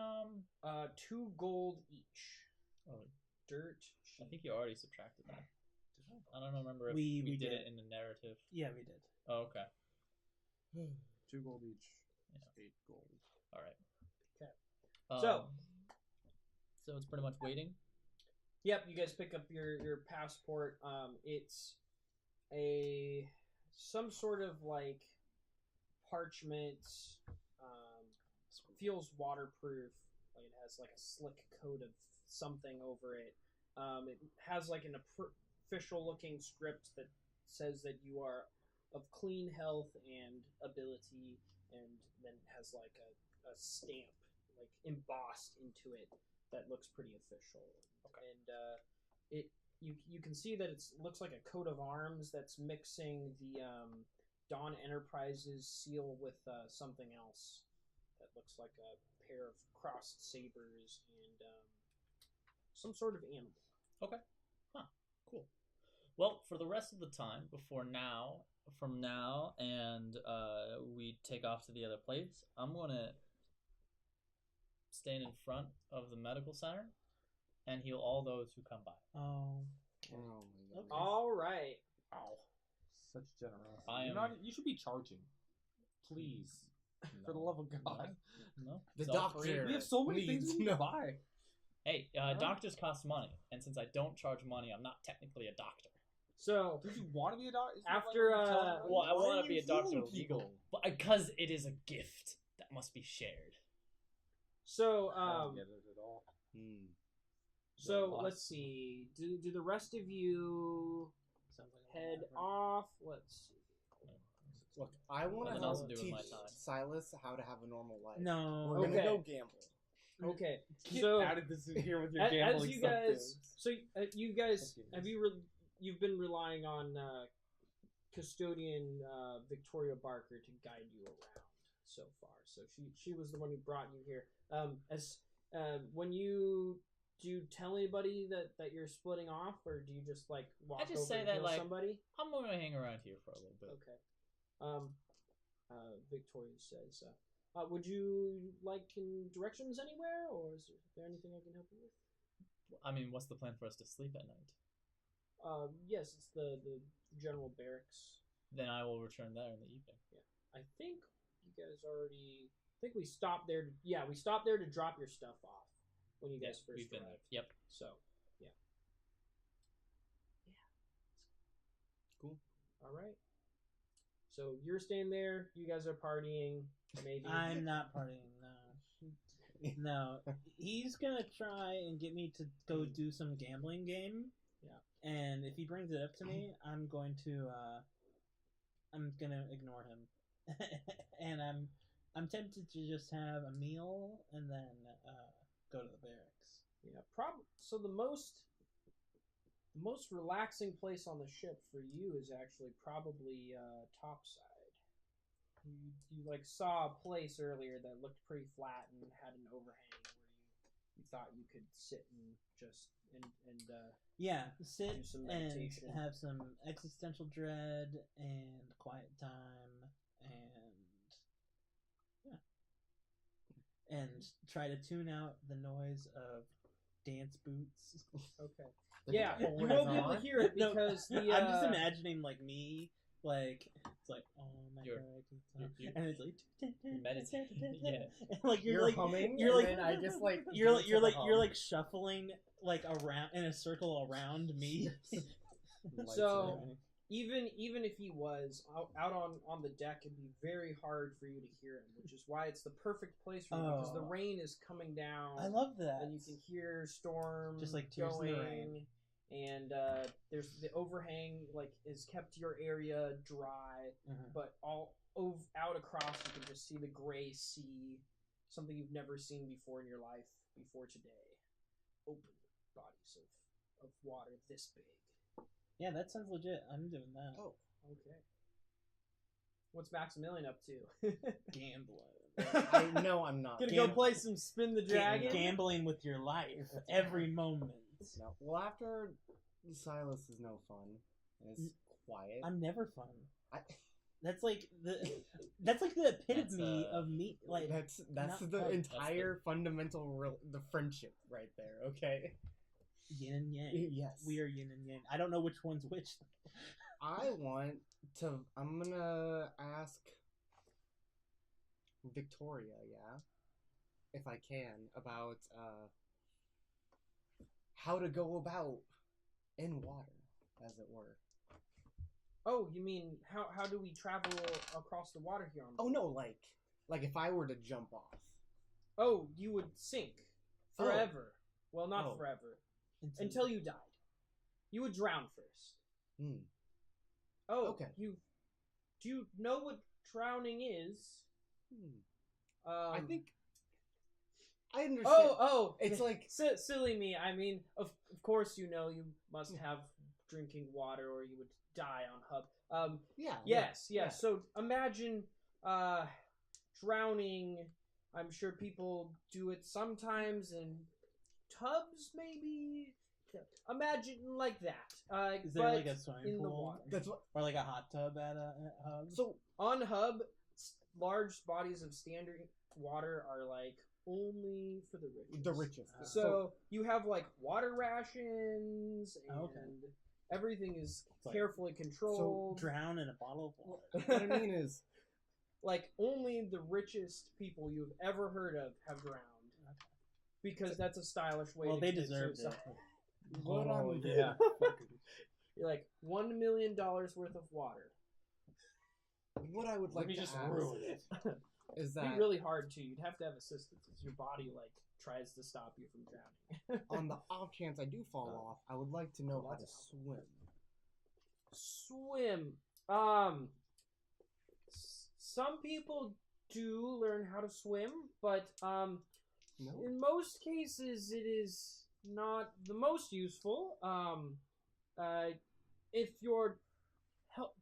S1: 2 gold each.
S4: Oh,
S1: Dirt.
S4: I think you already subtracted that. I don't remember if
S5: We
S4: we did
S5: did.
S4: it in the narrative.
S5: Yeah, we did.
S4: Oh, okay.
S2: 2 gold each.
S4: Yeah.
S2: 8 gold.
S4: All right.
S1: So-
S4: so it's pretty much waiting.
S1: Yep, you guys pick up your passport. It's some sort of like parchment. Feels waterproof. Like it has like a slick coat of something over it. It has like an official looking script that says that you are of clean health and ability, and then has like a stamp like embossed into it that looks pretty official. Okay. And you can see that it looks like a coat of arms that's mixing the Dawn Enterprises seal with something else that looks like a pair of crossed sabers and some sort of animal.
S4: Okay. Huh. Cool. Well, for the rest of the time from now, and we take off to the other place, I'm gonna stand in front of the medical center and heal all those who come by.
S5: Oh.
S3: Oh my god.
S1: All right.
S2: Wow. Such generosity. You should be charging. Please. For the love of God.
S4: No.
S3: The
S4: It's all
S3: doctor.
S4: free.
S2: We have so many
S3: needs
S2: things we need to buy.
S4: Hey, doctors cost money, and since I don't charge money, I'm not technically a doctor.
S1: So
S2: Did you want to be a doctor?
S1: After,
S4: Well, I
S3: Why
S4: want
S3: are
S4: to be
S3: you
S4: a doctor
S3: healing
S4: legal,
S3: people?
S4: but because it is a gift that must be shared.
S1: so
S2: I don't get it at all.
S1: so let's see. Do the rest of you
S5: Sounds like a
S1: head
S5: effort.
S1: off? Let's see.
S3: Look, I want
S4: Nothing
S3: to
S4: else
S3: help
S4: to do with
S3: teach
S4: my time.
S3: Silas how to have a normal life.
S5: No.
S3: We're gonna
S1: Okay.
S3: go gamble.
S1: Okay.
S2: Get
S1: So
S2: out of this here with your
S1: as
S2: gambling
S1: you
S2: stuff,
S1: guys,
S2: dude.
S1: so you guys
S2: Fucking
S1: have you've been relying on custodian Victoria Barker to guide you around so far. So she was the one who brought you here. When you do you tell anybody that you're splitting off, or do you just like walk
S4: I just
S1: over
S4: say
S1: and
S4: that,
S1: heal
S4: like,
S1: somebody?
S4: I'm going to hang around here for a little bit.
S1: Okay. Victoria says, would you like directions anywhere, or is there anything I can help you with?
S4: I mean, what's the plan for us to sleep at night?
S1: Yes, it's the general barracks.
S4: Then I will return there in the evening.
S1: I think you guys already. I think we stopped there. We stopped there to drop your stuff off when you guys first
S4: We've been there.
S1: arrived.
S4: Yep.
S1: So, yeah.
S3: Cool.
S1: All right. So you're staying there. You guys are partying. Maybe.
S5: I'm not partying. No. No. He's gonna try and get me to go do some gambling game.
S1: Yeah.
S5: And if he brings it up to me, I'm going to. I'm gonna ignore him. And I'm tempted to just have a meal and then go to the barracks.
S1: Yeah. So the most relaxing place on the ship for you is actually probably topside. You like saw a place earlier that looked pretty flat and had an overhang where you thought you could sit and just
S5: Yeah, sit
S1: do some
S5: and
S1: meditation.
S5: have some existential dread and quiet time and try to tune out the noise of dance boots.
S1: Okay.
S3: The
S1: Yeah,
S3: devil
S1: you
S3: is
S1: won't be able to
S3: on.
S1: hear it
S5: No,
S1: because the.
S5: I'm just imagining like me, like it's like oh my
S4: You're-
S5: god,
S4: you're-
S5: and it's like
S4: meditating, yeah.
S5: and like
S3: You're
S5: like
S3: humming,
S5: you're
S3: and
S5: like
S3: then I just like
S5: you're
S3: dance to the hum.
S5: like shuffling like around in a circle around me.
S2: Lights
S1: So-
S2: and everything.
S1: Even if he was out on the deck, it'd be very hard for you to hear him, which is why it's the perfect place for you because the
S5: Oh.
S1: rain is coming down.
S5: I love that.
S1: and you can hear storm
S5: Just like Tears in the
S1: going,
S5: Rain.
S1: and there's the overhang is kept your area dry, but all out across you can just see the gray sea, something you've never seen before in your life before today. Open bodies of water this big.
S5: Yeah, that sounds legit. I'm doing that.
S3: Oh,
S1: Okay. What's Maximillion up to?
S5: Gambling.
S3: No, I'm not.
S1: Gonna go play some Spin the Dragon?
S5: Gambling with your life every moment.
S3: No. Well, after Silas is no fun. And it's quiet.
S5: I'm never fun.
S3: I,
S5: That's like the epitome of me. Like
S3: that's
S5: not
S3: the
S5: fun.
S3: entire fundamental the friendship right there. Okay.
S5: yin and yang.
S3: Yes.
S5: We are yin and yang. I don't know which one's which.
S3: I'm gonna ask Victoria, if I can, about how to go about in water, as it were.
S1: Oh, you mean how do we travel across the water here on?
S3: Oh no, like if I were to jump off.
S1: Oh, you would sink forever. Well, not
S3: Oh.
S1: forever. Until you died. You would drown first.
S3: Hmm.
S1: Oh,
S3: Okay.
S1: Do you know what drowning is?
S3: I think I understand.
S1: Oh,
S3: It's like
S1: silly me. I mean, of course you know you must have drinking water or you would die on Hub. Yes.
S3: yeah.
S1: So imagine drowning. I'm sure people do it sometimes in tubs, maybe. Imagine like that.
S5: Is there
S1: but
S5: like a swimming
S1: in the
S5: pool?
S1: water.
S3: That's what.
S5: Or like a hot tub at a hub?
S3: So
S1: On Hub, large bodies of standard water are like only for the richest.
S3: the richest.
S1: So you have like water rations and everything is
S5: like-
S1: carefully controlled.
S5: Drown in a bottle of water.
S3: what I mean is,
S1: Like only the richest people you've ever heard of have drowned. Because that's a stylish way
S5: Well,
S1: to
S5: they
S1: commit
S5: deserved
S1: suicide.
S5: it.
S3: what I'm
S5: yeah.
S1: You're like $1 million worth of water.
S3: what I would like to ask
S5: it.
S3: is
S1: It'd
S3: that
S1: be really hard too. You'd have to have assistance as your body like tries to stop you from drowning.
S3: on the off chance I do fall off, I would like to know how to swim.
S1: Swim. Some people do learn how to swim, but
S3: No.
S1: in most cases it is not the most useful. If your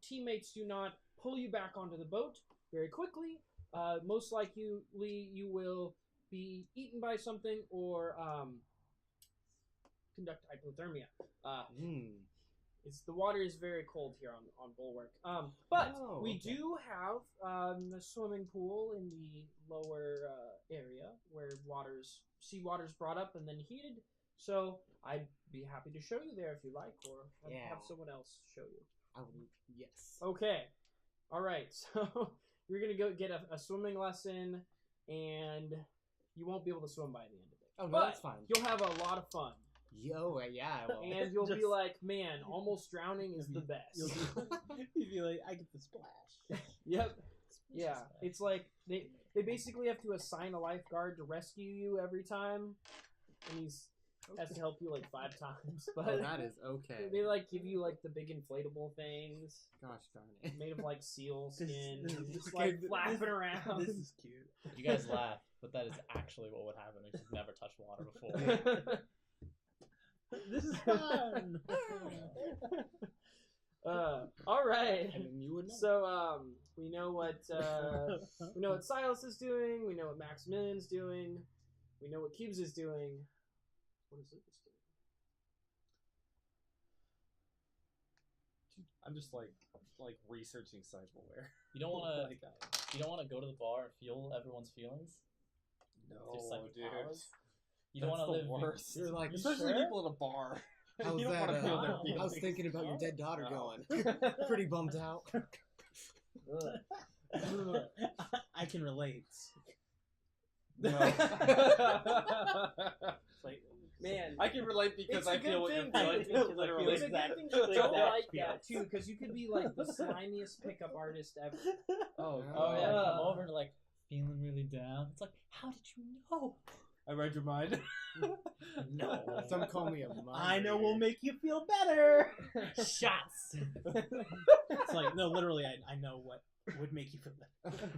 S1: teammates do not pull you back onto the boat very quickly, most likely you will be eaten by something or conduct hypothermia. The water is very cold here on Bulwark. But we do have a swimming pool in the lower area where seawater's brought up and then heated. So I'd be happy to show you there if you like, or have someone else show you.
S3: I would, yes.
S1: Okay. All right. So you're gonna go get a swimming lesson, and you won't be able to swim by the end of it.
S3: Oh no,
S1: But
S3: that's fine.
S1: you'll have a lot of fun.
S3: Yo, yeah, I will.
S1: And you'll be
S5: Just-
S1: like, man, almost drowning is the best.
S5: You'd be like, I get the splash.
S1: Yep. Yeah. It's like they basically have to assign a lifeguard to rescue you every time, and he's has to help you like 5 times. But
S3: Oh, that is okay.
S1: they like give you like the big inflatable things
S3: Gosh darn it.
S1: made of like seal
S5: This-
S1: skin,
S5: this-
S1: and just
S3: okay,
S1: like
S3: this-
S1: flapping around.
S5: This is cute.
S4: You guys laugh, but that is actually what would happen if you've never touched water before.
S5: This is fun.
S1: All right.
S3: I mean, you would know.
S1: So we know what Silas is doing. We know what Maximillion's doing. We know what Cubes is doing. What is Lucas doing?
S2: I'm just like researching cyberware.
S4: You don't want to.
S2: Like,
S4: You don't want to go to the bar and feel everyone's feelings.
S2: no,
S4: Just like
S2: dude.
S4: powers? You don't want to
S2: That's
S4: live.
S2: the worst.
S3: You're like,
S2: Especially
S4: sure?
S2: people at a bar.
S3: how's
S2: You don't
S3: that?
S2: wanna feel their
S3: I was
S2: feelings.
S3: thinking about your dead daughter
S2: Oh.
S3: going. Pretty bummed out.
S5: I can relate.
S2: No.
S5: Like,
S1: Man,
S2: I can relate because
S1: it's a
S2: I feel
S1: good
S2: what you're
S1: thing.
S2: feeling.
S5: Because I
S2: Literally.
S5: feel
S1: it's a
S5: exact-
S1: good thing you don't
S5: exact
S1: like
S5: feels.
S1: that too, because you could be like the slimiest pickup artist ever.
S2: Oh,
S4: Oh yeah,
S1: Yeah.
S4: come over like feeling really down. It's like, how did you know?
S2: I read your mind.
S4: No.
S3: Some call me a mind
S5: I know
S3: reader.
S5: will make you feel better.
S4: Shots.
S5: It's like no, literally, I know what would make you feel better.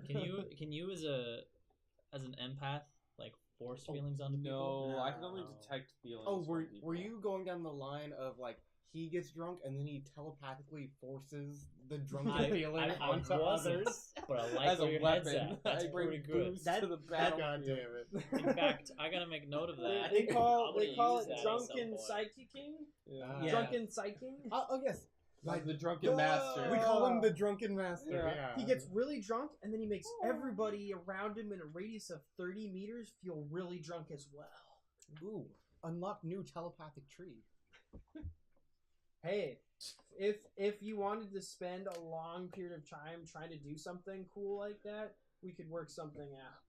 S4: Can you as an empath like force feelings onto people?
S2: No, I can only
S5: No.
S2: detect feelings.
S3: Oh,
S2: from
S3: were
S2: people.
S3: you going down the line of like he gets drunk and then he telepathically forces the drunken feeling
S4: I
S3: onto
S4: wasn't,
S3: others?
S4: but I like
S2: As
S4: where
S2: a
S4: your head's
S2: weapon,
S4: at. That's
S2: I bring
S4: pretty good.
S2: boost
S5: That-
S2: to the
S3: God
S2: battlefield.
S3: damn it!
S4: In fact, I gotta make note of that.
S1: They call
S4: I'm gonna
S1: it
S4: use that at some
S1: drunken
S4: point.
S1: psychicking.
S2: Yeah.
S5: Yeah.
S1: Drunken psyching.
S3: Oh yes,
S2: Like the drunken master.
S3: we call him the drunken master.
S2: Yeah.
S3: Yeah.
S1: He gets really drunk, and then he makes everybody around him in a radius of 30 meters feel really drunk as well.
S3: Ooh, unlock new telepathic tree.
S1: Hey, if you wanted to spend a long period of time trying to do something cool like that, we could work something out.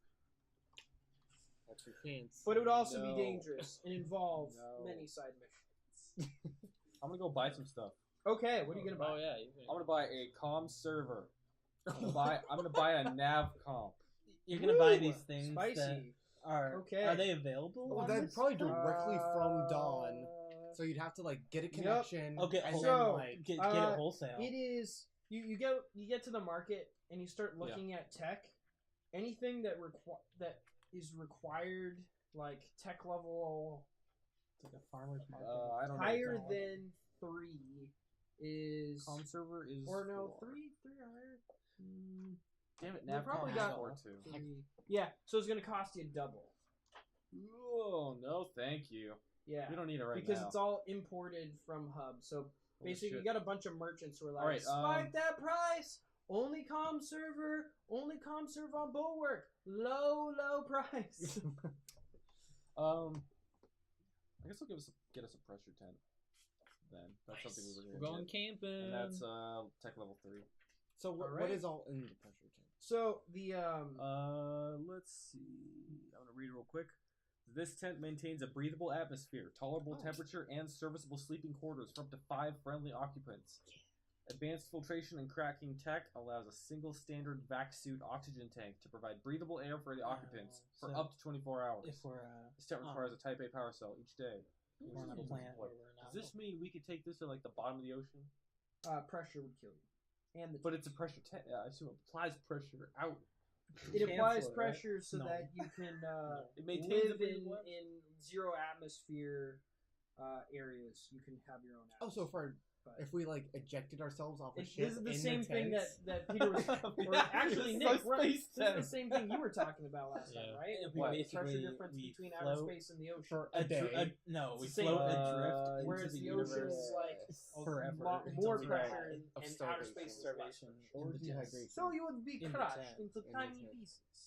S3: That's your chance.
S1: But it would also
S2: No.
S1: be dangerous and involve
S2: No.
S1: many side missions.
S2: I'm gonna go buy some stuff.
S1: Okay, what are you gonna buy?
S4: Oh yeah.
S2: I'm gonna buy a comm server. I'm gonna buy a nav comp.
S5: You're gonna buy
S1: Ooh,
S5: these things that
S1: Spicy.
S5: are
S1: Okay.
S5: Are they available?
S3: Well,
S5: on
S3: that's
S5: this?
S3: probably directly from Dawn.
S1: Uh,
S3: So you'd have to like get a connection.
S5: Okay,
S3: and
S1: so,
S3: then like
S5: get
S1: Uh,
S5: it wholesale.
S1: It is you get to the market and you start looking at tech. Anything that that is required, like tech level
S5: It's like a farmer's market.
S2: I don't know.
S1: higher
S5: Don't-
S1: than 3 is
S2: Comm server is
S1: or no
S2: 4.
S1: 3 or higher.
S2: Damn it,
S1: They
S2: nav
S1: probably
S2: comp
S1: got
S2: is 4 too.
S1: 3. Yeah, so it's gonna cost you double.
S2: Oh no, thank you.
S1: Yeah,
S2: We don't need it right
S1: because
S2: now.
S1: it's all imported from Hub. So
S2: Holy
S1: basically, you
S2: shit.
S1: got a bunch of merchants who are like,
S2: Alright,
S1: spike that price. Only comm server on Bulwark. Low price.
S2: I guess I'll get us a pressure tent. Then that's something we were
S4: We're
S2: gonna
S4: going
S2: get.
S4: camping.
S2: And that's tech level 3.
S3: so what
S1: Alright.
S3: is all in the pressure tank?
S1: So the
S2: Let's see. I'm gonna read it real quick. This tent maintains a breathable atmosphere, tolerable
S3: Oh.
S2: temperature, and serviceable sleeping quarters for up to 5 friendly occupants. Advanced filtration and cracking tech allows a single standard vac suit oxygen tank to provide breathable air for the occupants for
S5: so
S2: up to 24 hours.
S5: if we're
S2: This tent requires a Type A power cell each day.
S5: we're on a planet where we're not.
S2: Does this mean we could take this to like the bottom of the ocean?
S1: pressure would kill you, and the
S2: But it's a pressure tent. I assume it applies pressure out.
S1: it
S5: Cancel
S1: applies
S5: it, right?
S1: pressure so
S5: No.
S1: that you can
S2: It maintains
S1: live
S2: a breathable
S1: in zero atmosphere areas. You can have your own atmosphere.
S3: Oh, so for
S1: but
S3: if we like ejected ourselves off a
S1: this
S3: ship,
S1: is the
S3: in
S1: same thing
S3: tents,
S1: that Peter was. Or
S2: Yeah,
S1: actually,
S2: it's
S1: Nick,
S2: so
S1: right,
S2: space
S1: this is the
S2: tent.
S1: same thing you were talking about last time,
S4: Yeah.
S1: right?
S5: If
S1: What,
S5: we
S1: the pressure
S5: basically-
S1: difference
S5: we
S1: between outer
S5: float
S1: space and the ocean.
S3: for a day.
S5: No, we
S1: It's the same
S5: float
S1: thing.
S5: adrift into
S1: Whereas
S5: the
S1: the ocean
S5: universe
S1: is like
S5: forever.
S1: more
S5: until we
S1: pressure
S5: die.
S1: and,
S3: of
S1: outer
S3: starvation.
S1: space is less
S5: Starvation.
S1: pressure.
S3: or
S5: in the
S3: dehydration.
S5: tents.
S1: So you would be
S5: In the
S1: crushed
S5: tent.
S1: into
S3: In the
S1: tiny
S3: tent.
S1: pieces.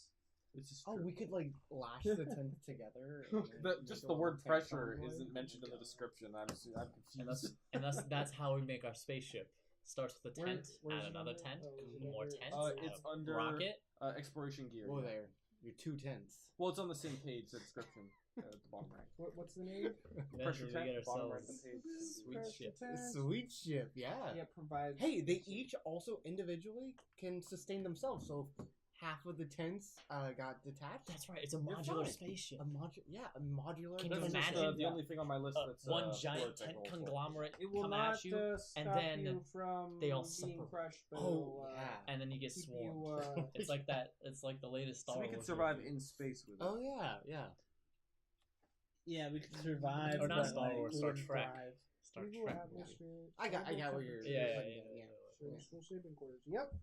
S2: It's just
S3: Oh,
S2: true.
S3: we could like lash the tent together. and make
S2: Just
S3: a
S2: the
S3: little
S2: word
S3: tent
S2: pressure
S3: convoy.
S2: isn't mentioned in the description. I'm
S4: And
S2: confused.
S4: that's how we make our spaceship. Starts with a
S1: Where-
S4: tent,
S1: where's
S4: add
S1: it
S4: another
S1: under?
S4: tent,
S1: Oh, is it
S4: more
S1: under-
S4: tents,
S2: It's
S4: a
S2: under
S4: rocket.
S2: exploration gear.
S3: Whoa
S2: yeah.
S3: there, you're 2 tents.
S2: Well, it's on the same page, the description at the bottom right.
S1: What's the name?
S2: Pressure
S4: Eventually
S2: tent,
S4: we get
S2: bottom right
S4: ourselves
S2: of the page.
S4: sweet
S1: Pressure
S4: ship.
S1: tent.
S3: Sweet ship, yeah.
S1: Yeah, provides.
S3: Hey, they each also individually can sustain themselves. So if half of the tents got detached,
S4: That's right. It's a
S3: They're
S4: modular
S3: fine.
S4: spaceship.
S3: a modular.
S4: Can you
S2: That's just
S4: imagine?
S2: the only thing on my list that's
S4: One
S2: forward
S4: giant
S2: tech
S4: tent
S2: level 4.
S4: conglomerate
S1: It will
S4: come
S1: not
S4: at you,
S1: stop
S4: then
S1: you from
S4: they all
S1: being
S4: separate.
S1: crushed, but
S3: Oh
S1: it'll,
S3: yeah.
S4: and then you get
S1: keep
S4: swarmed.
S1: you.
S4: It's like that. It's like the latest Star
S2: So we
S4: Wars
S2: could survive
S4: movie.
S2: in space with it.
S3: Oh yeah, yeah.
S5: Yeah, we could survive.
S4: Or not
S5: but,
S4: Star
S5: like,
S4: Wars,
S5: we
S4: Star
S5: wouldn't
S4: Trek.
S5: thrive.
S4: Star
S1: Stable
S4: Trek.
S1: atmosphere,
S3: I got
S1: stable
S3: what you're.
S1: temperature,
S4: Yeah,
S3: yeah.
S1: stable sleeping quarters. Yep.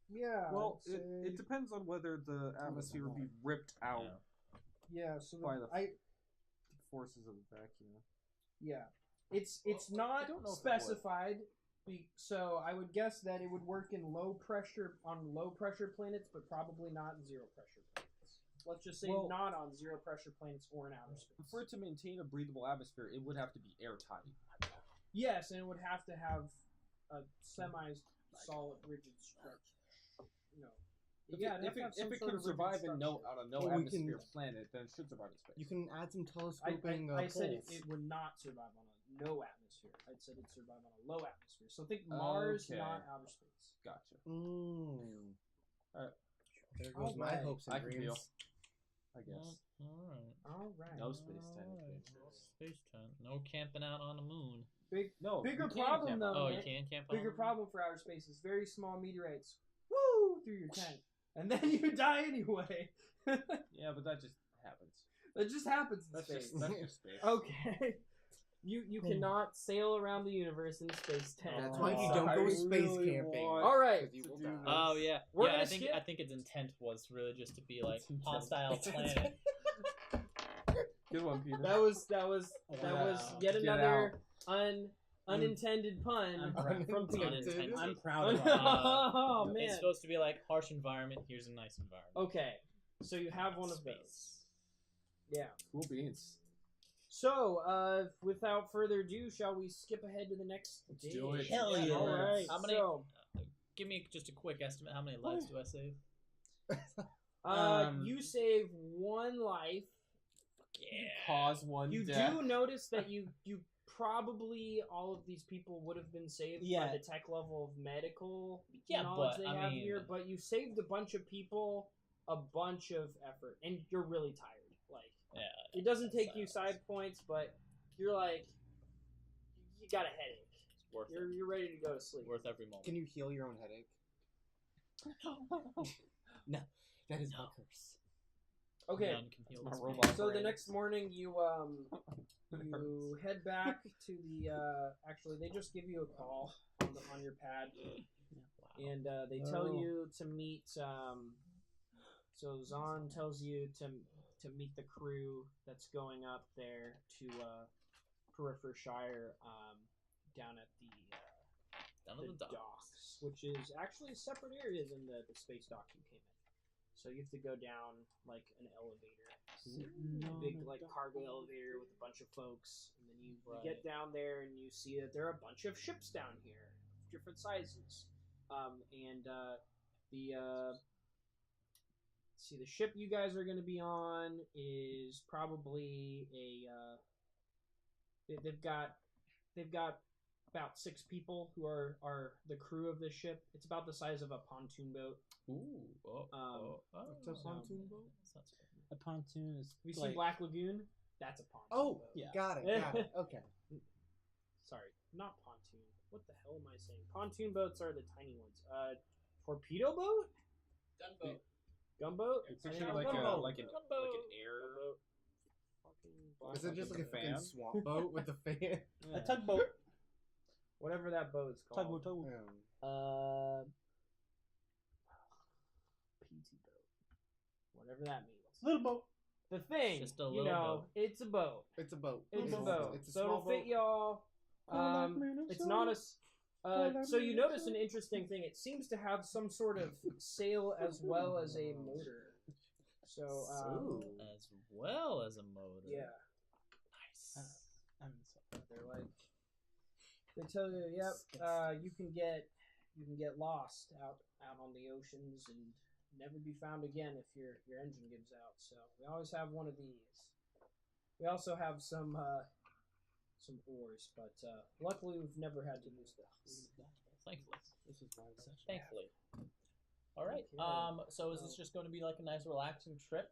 S1: Yeah.
S2: Well,
S1: I'd say-
S2: it depends on whether the atmosphere would be ripped out
S4: Yeah.
S1: Yeah. So
S2: by
S1: the,
S2: the forces of the vacuum.
S1: Yeah, it's not
S2: don't know if it
S1: specified. So I would guess that it would work in low pressure planets, but probably not zero pressure planets. Let's just say
S2: Well-
S1: not on zero pressure planets or in outer space.
S2: For it to maintain a breathable atmosphere, it would have to be airtight.
S1: Yes, and it would have to have a semi-solid, rigid structure. No.
S2: If
S1: Yeah,
S2: it, if it, if it
S1: sort
S2: can
S1: of rigid
S2: survive on
S1: structure.
S2: a no
S3: Well, we
S2: atmosphere
S3: can-
S2: planet, then it should survive in space.
S3: You can add some
S1: I
S3: telescoping
S1: said
S3: poles.
S1: it would not survive on a no atmosphere. I said it'd survive on a low atmosphere. So think Mars,
S2: Okay.
S1: not outer space.
S2: Gotcha.
S3: Mm.
S2: Alright.
S3: There goes my
S1: Alright.
S3: hopes and
S2: I can
S3: dreams.
S2: deal. I guess.
S1: All right.
S2: No space tent
S4: Alright.
S2: adventures.
S4: Space tent. No camping out on the moon.
S2: No,
S1: Bigger
S2: you can't
S1: problem
S2: camp
S1: though.
S2: out.
S4: Oh,
S1: man.
S4: you can camp out.
S1: Bigger
S4: on the moon?
S1: problem for outer space is very small meteorites. Woo! Through your tent, and then you die anyway.
S2: Yeah, but that just happens.
S1: It just happens in
S2: That's
S1: space.
S2: just space.
S1: Okay. You cannot sail around the universe in a space tent.
S3: That's why you
S4: Oh,
S3: don't
S1: I
S3: go space
S1: really
S3: camping.
S1: want All right.
S3: 'cause you will
S1: to do
S3: die.
S4: Oh yeah,
S1: We're
S4: yeah.
S1: gonna
S4: I think
S1: skip-
S4: I think its intent was really just to be like
S2: Its intent.
S4: hostile planet.
S2: Good one, Peter.
S1: That was
S5: Wow.
S1: yet
S2: Get
S1: another unintended pun
S5: I'm
S1: from Peter.
S4: Unintended.
S5: I'm proud of
S1: Oh
S5: it.
S1: man.
S4: It's supposed to be like harsh environment. Here's a nice environment.
S1: Okay, so you have one of those.
S4: Space.
S1: Yeah.
S2: Cool beans.
S1: So, without further ado, shall we skip ahead to the next
S2: Let's
S1: day?
S2: do it.
S5: Hell yeah.
S1: All right.
S4: How many-
S1: So,
S4: Give me just a quick estimate. How many lives do I save?
S1: you save one life.
S4: Yeah.
S2: Cause one
S1: You
S2: death.
S1: do notice that you probably all of these people would have been saved
S5: Yeah.
S1: by the tech level of medical
S4: Yeah,
S1: knowledge
S4: but,
S1: they
S4: I
S1: have
S4: mean-
S1: here, but you saved a bunch of people, a bunch of effort, and you're really tired. Like
S4: Yeah.
S1: it doesn't
S4: that
S1: take you
S4: sucks.
S1: side points, but you're like you got a headache.
S4: It's worth it.
S1: You're ready to go to sleep.
S4: Worth every moment.
S3: Can you heal your own headache? No, that is my curse.
S1: Okay.
S4: None can heal
S2: My
S4: this
S2: robot
S4: man.
S1: So the
S2: brain.
S1: next morning you you head back to the actually they just give you a call on your pad.
S4: Wow.
S1: And they tell you to meet. So Zahn tells you to meet the crew that's going up there to Peripher Shire down at
S4: Down
S1: the
S4: to the
S1: docks, which is actually a separate area than the space dock you came in. So you have to go down like an elevator, a big like cargo elevator with a bunch of folks, and then you get down there and you see that there are a bunch of ships down here, different sizes. The ship you guys are going to be on is probably they've got about 6 people who are the crew of this ship. It's about the size of a pontoon boat.
S4: Ooh.
S3: What's a pontoon boat?
S4: That's not so bad.
S5: A pontoon is.
S1: Have you seen
S5: like,
S1: Black Lagoon? That's a pontoon
S3: Oh,
S1: boat.
S5: yeah.
S3: got it. Okay.
S1: Sorry, not pontoon. What the hell am I saying? Pontoon boats are the tiny ones. Torpedo boat?
S4: Gunboat.
S1: Gunboat?
S2: It's
S1: I
S2: actually
S1: think
S2: like
S1: gunboat.
S2: like an air.
S3: Is it just like a
S2: fan?
S3: fucking swamp boat with a fan?
S5: A tugboat.
S1: Whatever that boat's called.
S5: Tugboat.
S1: PT boat. Whatever that means.
S5: Little boat.
S1: The thing,
S4: Just a
S1: you
S4: little
S1: know,
S4: boat.
S1: it's a boat.
S3: It's a boat.
S1: It's a boat.
S3: It's a
S1: So
S3: small
S1: it'll fit
S3: boat.
S1: y'all. It's not a. So you notice an interesting thing. It seems to have some sort of sail as well as a motor. So
S4: As well as a motor.
S1: yeah,
S4: Nice.
S1: they're like they tell you, yep, you can get lost out on the oceans and never be found again if your engine gives out. So we always have one of these. We also have some oars, but luckily we've never had to use those.
S4: Thankfully.
S2: This is my
S4: Thankfully. All right.
S1: Okay.
S4: So is this just going to be like a nice relaxing trip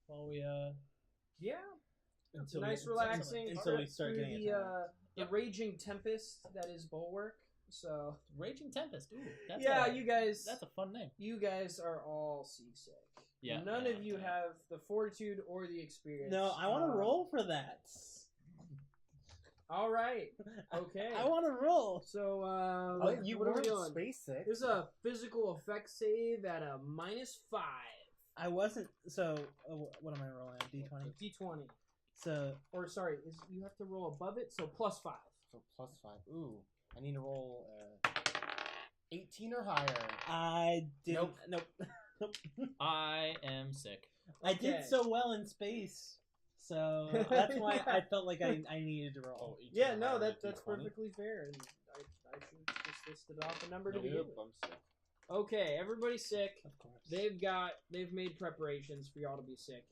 S4: while we
S1: Yeah,
S5: Until
S1: nice,
S5: we,
S1: relaxing
S5: until
S1: trip
S5: we start
S1: through
S5: getting
S1: the
S5: attacked.
S4: Yep.
S1: raging tempest that is Bulwark. So
S4: Raging Tempest? Ooh, that's
S1: you guys.
S4: That's a fun name.
S1: You guys are all seasick.
S4: Yeah.
S1: None
S4: yeah,
S1: of you
S4: yeah.
S1: have the fortitude or the experience.
S5: No, I want to roll for that.
S1: All right. Okay.
S5: I want to roll.
S1: So,
S3: You
S1: what are we
S3: weren't
S1: doing?
S3: space sick.
S1: There's a physical effect save at a -5.
S5: I wasn't. So, what am I rolling? D20.
S1: D20.
S5: So,
S1: Or sorry, you have to roll above it, so +5.
S3: So +5. Ooh, I need to roll 18 or higher.
S5: I didn't. Nope.
S4: I am sick.
S5: I did
S1: Okay.
S5: so well in space, so that's why I felt like I needed to roll.
S2: 18
S1: Yeah,
S2: or
S1: no,
S2: higher
S1: that's
S2: at D20?
S1: perfectly fair. And I should have just listed off a number to
S2: Nope,
S1: begin with.
S2: I'm sick.
S1: Okay, everybody's sick.
S5: Of course.
S1: They've made preparations for y'all to be sick.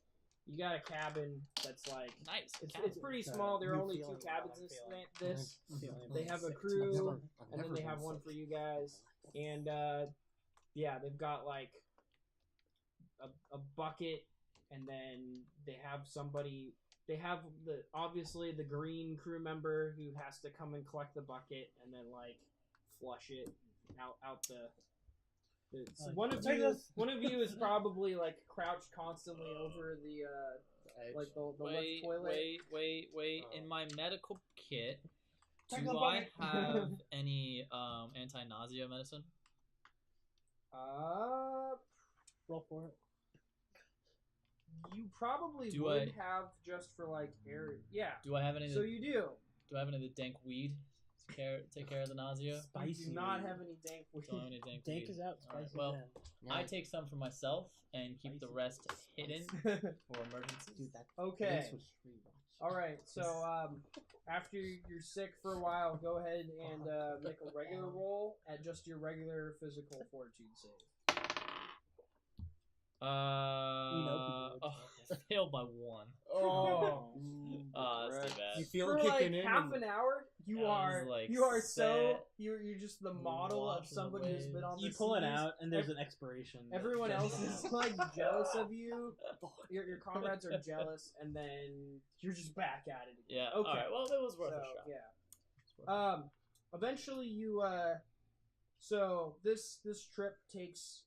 S1: You got a cabin that's like
S4: Nice.
S1: it's pretty small. There are
S5: New
S1: only 2
S5: feeling
S1: cabins
S5: about
S1: in
S5: feeling.
S1: this.
S5: Feeling
S1: They have a
S5: sick.
S1: crew,
S3: I've
S1: and then
S3: never
S1: they
S3: been
S1: have one
S3: sick.
S1: for you guys. And yeah, they've got like a bucket and then they have somebody. They have obviously the green crew member who has to come and collect the bucket and then like flush it out the. One of you is probably like crouched constantly over the like the left toilet.
S4: Wait. In my medical kit, do
S1: Take a
S4: I
S1: bucket.
S4: have any anti-nausea medicine?
S5: Roll for it.
S1: You probably
S4: Do
S1: would
S4: I-
S1: have just for like air. Yeah.
S4: Do I have any?
S1: So you do.
S4: Do I have any of the dank weed to take care of the nausea?
S1: You
S5: Spicy.
S1: do not have any dank weed.
S4: Don't have any dank
S5: Dank
S4: weed.
S5: is out.
S4: All right,
S5: Spicy
S4: well,
S5: in.
S4: I take some for myself and keep the
S5: Spicy.
S4: rest hidden for emergencies.
S3: Dude, that
S1: Okay.
S3: this was free watch.
S1: All right. So after you're sick for a while, go ahead and make a regular roll at just your regular physical fortitude save.
S4: I failed by 1.
S1: Oh.
S4: That's too bad.
S3: You feel
S1: For
S3: it kicking
S1: like
S3: in.
S1: half
S3: and-
S1: an hour,
S4: I was, like,
S1: so
S4: set.
S1: you're just the model of
S4: Watching the
S1: somebody who's been on the
S5: You pull it
S1: seas.
S5: out, and there's an expiration. that
S1: Everyone
S5: says
S1: else
S5: that.
S1: is like jealous of you. Your comrades are jealous, and then you're just back at it again.
S4: Yeah.
S1: Okay.
S4: All right. Well, it was worth
S1: So
S4: a shot.
S1: yeah.
S4: It's worth a shot.
S1: Eventually you so this trip takes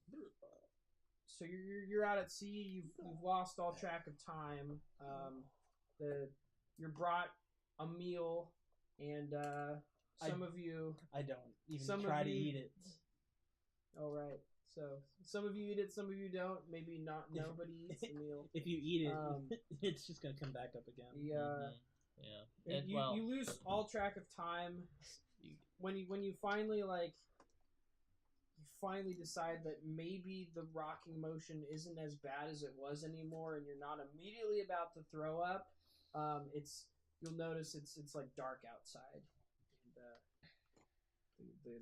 S1: so you're out at sea, you've lost all track of time. You're brought a meal, and some of you
S5: I don't even
S1: Some
S5: try
S1: of
S5: to
S1: you-
S5: eat it.
S1: all right, so some of you eat it, some of you don't, maybe not nobody eats the meal.
S5: If you eat it,
S1: Um,
S5: it's just gonna come back up again.
S1: The
S4: Yeah.
S1: and
S4: well,
S1: you lose all track of time
S4: you-
S1: when you finally decide that maybe the rocking motion isn't as bad as it was anymore, and you're not immediately about to throw up. You'll notice it's like dark outside, and the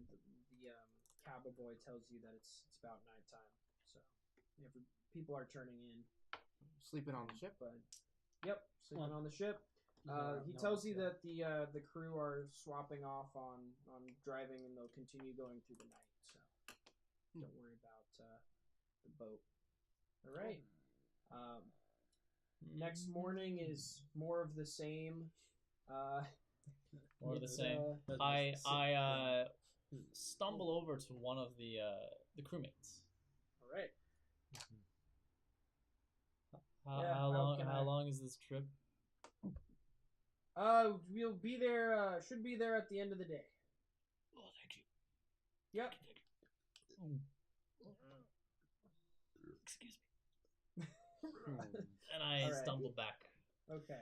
S1: cowboy boy tells you that it's about nighttime, so people are turning in.
S3: Sleeping on the ship.
S1: But yep, sleeping
S5: Well,
S1: on the ship. He
S5: No,
S1: tells you
S5: yeah.
S1: that the crew are swapping off on driving, and they'll continue going through the night. So don't worry about the boat. All right. Next morning is more of the same.
S4: More of the
S1: it's,
S4: same. I stumble over to one of the crewmates.
S1: All right.
S4: How,
S1: Yeah,
S4: how
S1: how
S4: long?
S1: can
S4: How
S1: I-
S4: long is this trip?
S1: We'll be there. Should be there at the end of the day.
S4: Oh, thank you.
S1: Yep.
S4: Excuse me. And I
S1: All right.
S4: stumble back
S1: Okay.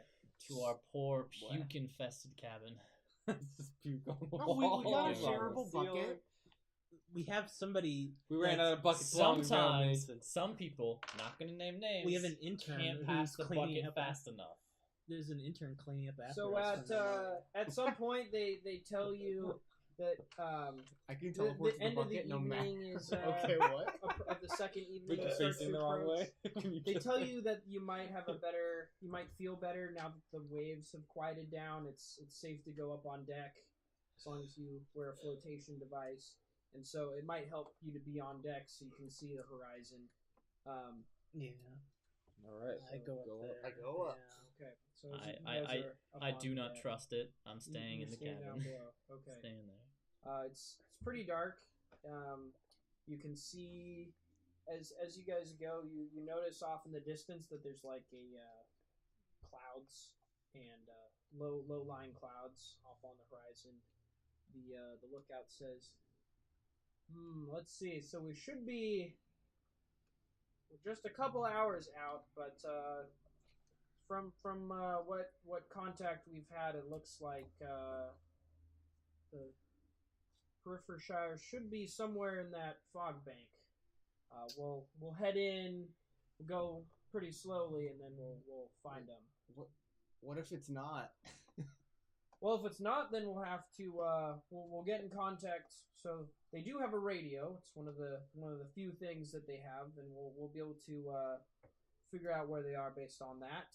S4: to our poor puke-infested cabin.
S2: Just puke on the
S3: No,
S2: wall.
S3: we got a
S4: Yeah.
S3: shareable bucket.
S5: We have somebody.
S2: We ran out of buckets long ago,
S4: Sometimes
S2: Mason.
S4: some people, not going to name names,
S5: We have an intern
S4: can't pass
S5: who's
S4: the
S5: cleaning
S4: bucket
S5: up.
S4: fast enough.
S5: There's an intern cleaning up after
S1: So
S5: us.
S1: at some point they tell you that
S3: I can
S1: the
S3: teleport to the
S1: end of the
S3: bucket no matter.
S1: evening is
S3: Okay, what?
S1: of the second
S2: Put
S1: evening
S2: your
S1: starts
S2: face
S1: to
S2: in the wrong
S1: approach.
S2: way. Can you
S1: They
S2: just-
S1: tell you that you might feel better now that the waves have quieted down. It's safe to go up on deck as long as you wear a flotation device, and so it might help you to be on deck so you can see the horizon.
S5: Yeah,
S2: All right.
S5: I go up there.
S3: I go up.
S1: Okay, so as you
S4: I
S1: guys are up
S4: I
S1: on
S4: do not
S1: deck,
S4: trust it. I'm
S1: you-
S4: staying
S1: you
S4: in the
S1: stay down
S4: cabin.
S1: below. Okay.
S4: Staying there.
S1: It's pretty dark. You can see as you guys go, you notice off in the distance that there's like a clouds and low lying clouds off on the horizon. The lookout says, let's see. So we should be just a couple hours out, but from what contact we've had, it looks like the Periphershire should be somewhere in that fog bank. We'll head in, we'll go pretty slowly, and then we'll find them.
S3: What if it's not?
S1: Well, if it's not, then we'll have to we'll get in contact. So they do have a radio. It's one of the few things that they have, and we'll be able to figure out where they are based on that.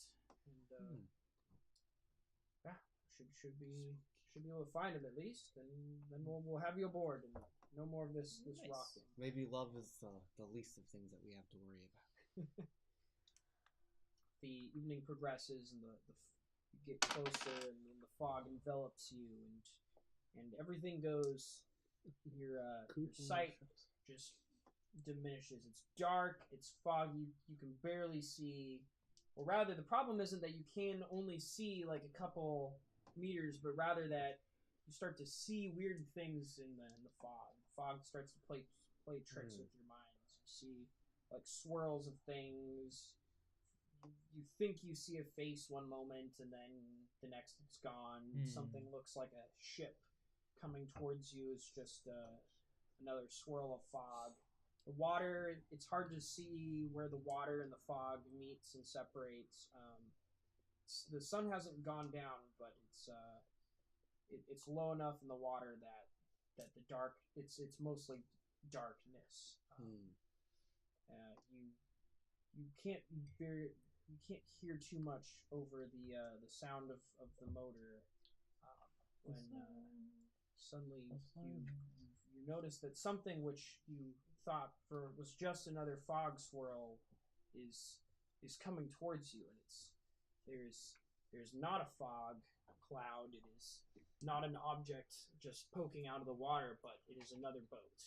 S1: And yeah, should be able to find them at least, and then we'll have you aboard, and no more of this
S4: Nice.
S1: rocking.
S3: Maybe love is the least of things that we have to worry about.
S1: the evening progresses and you get closer, and then the fog envelops you, and everything goes. Your sight just diminishes. It's dark. It's foggy. You can barely see. Or rather, the problem isn't that you can only see like a couple meters, but rather that you start to see weird things in the fog. The fog starts to play tricks with your minds. You see like swirls of things. You think you see a face one moment, and then the next it's gone. Something looks like a ship coming towards you. It's just another swirl of fog. The water, it's hard to see where the water and the fog meets and separates. The sun hasn't gone down, but it's low enough in the water that the dark, it's mostly darkness. You can't hear too much over the sound of the motor when suddenly you notice that something which you thought was just another fog swirl is coming towards you, and there's not a fog cloud. It is not an object just poking out of the water, but it is another boat.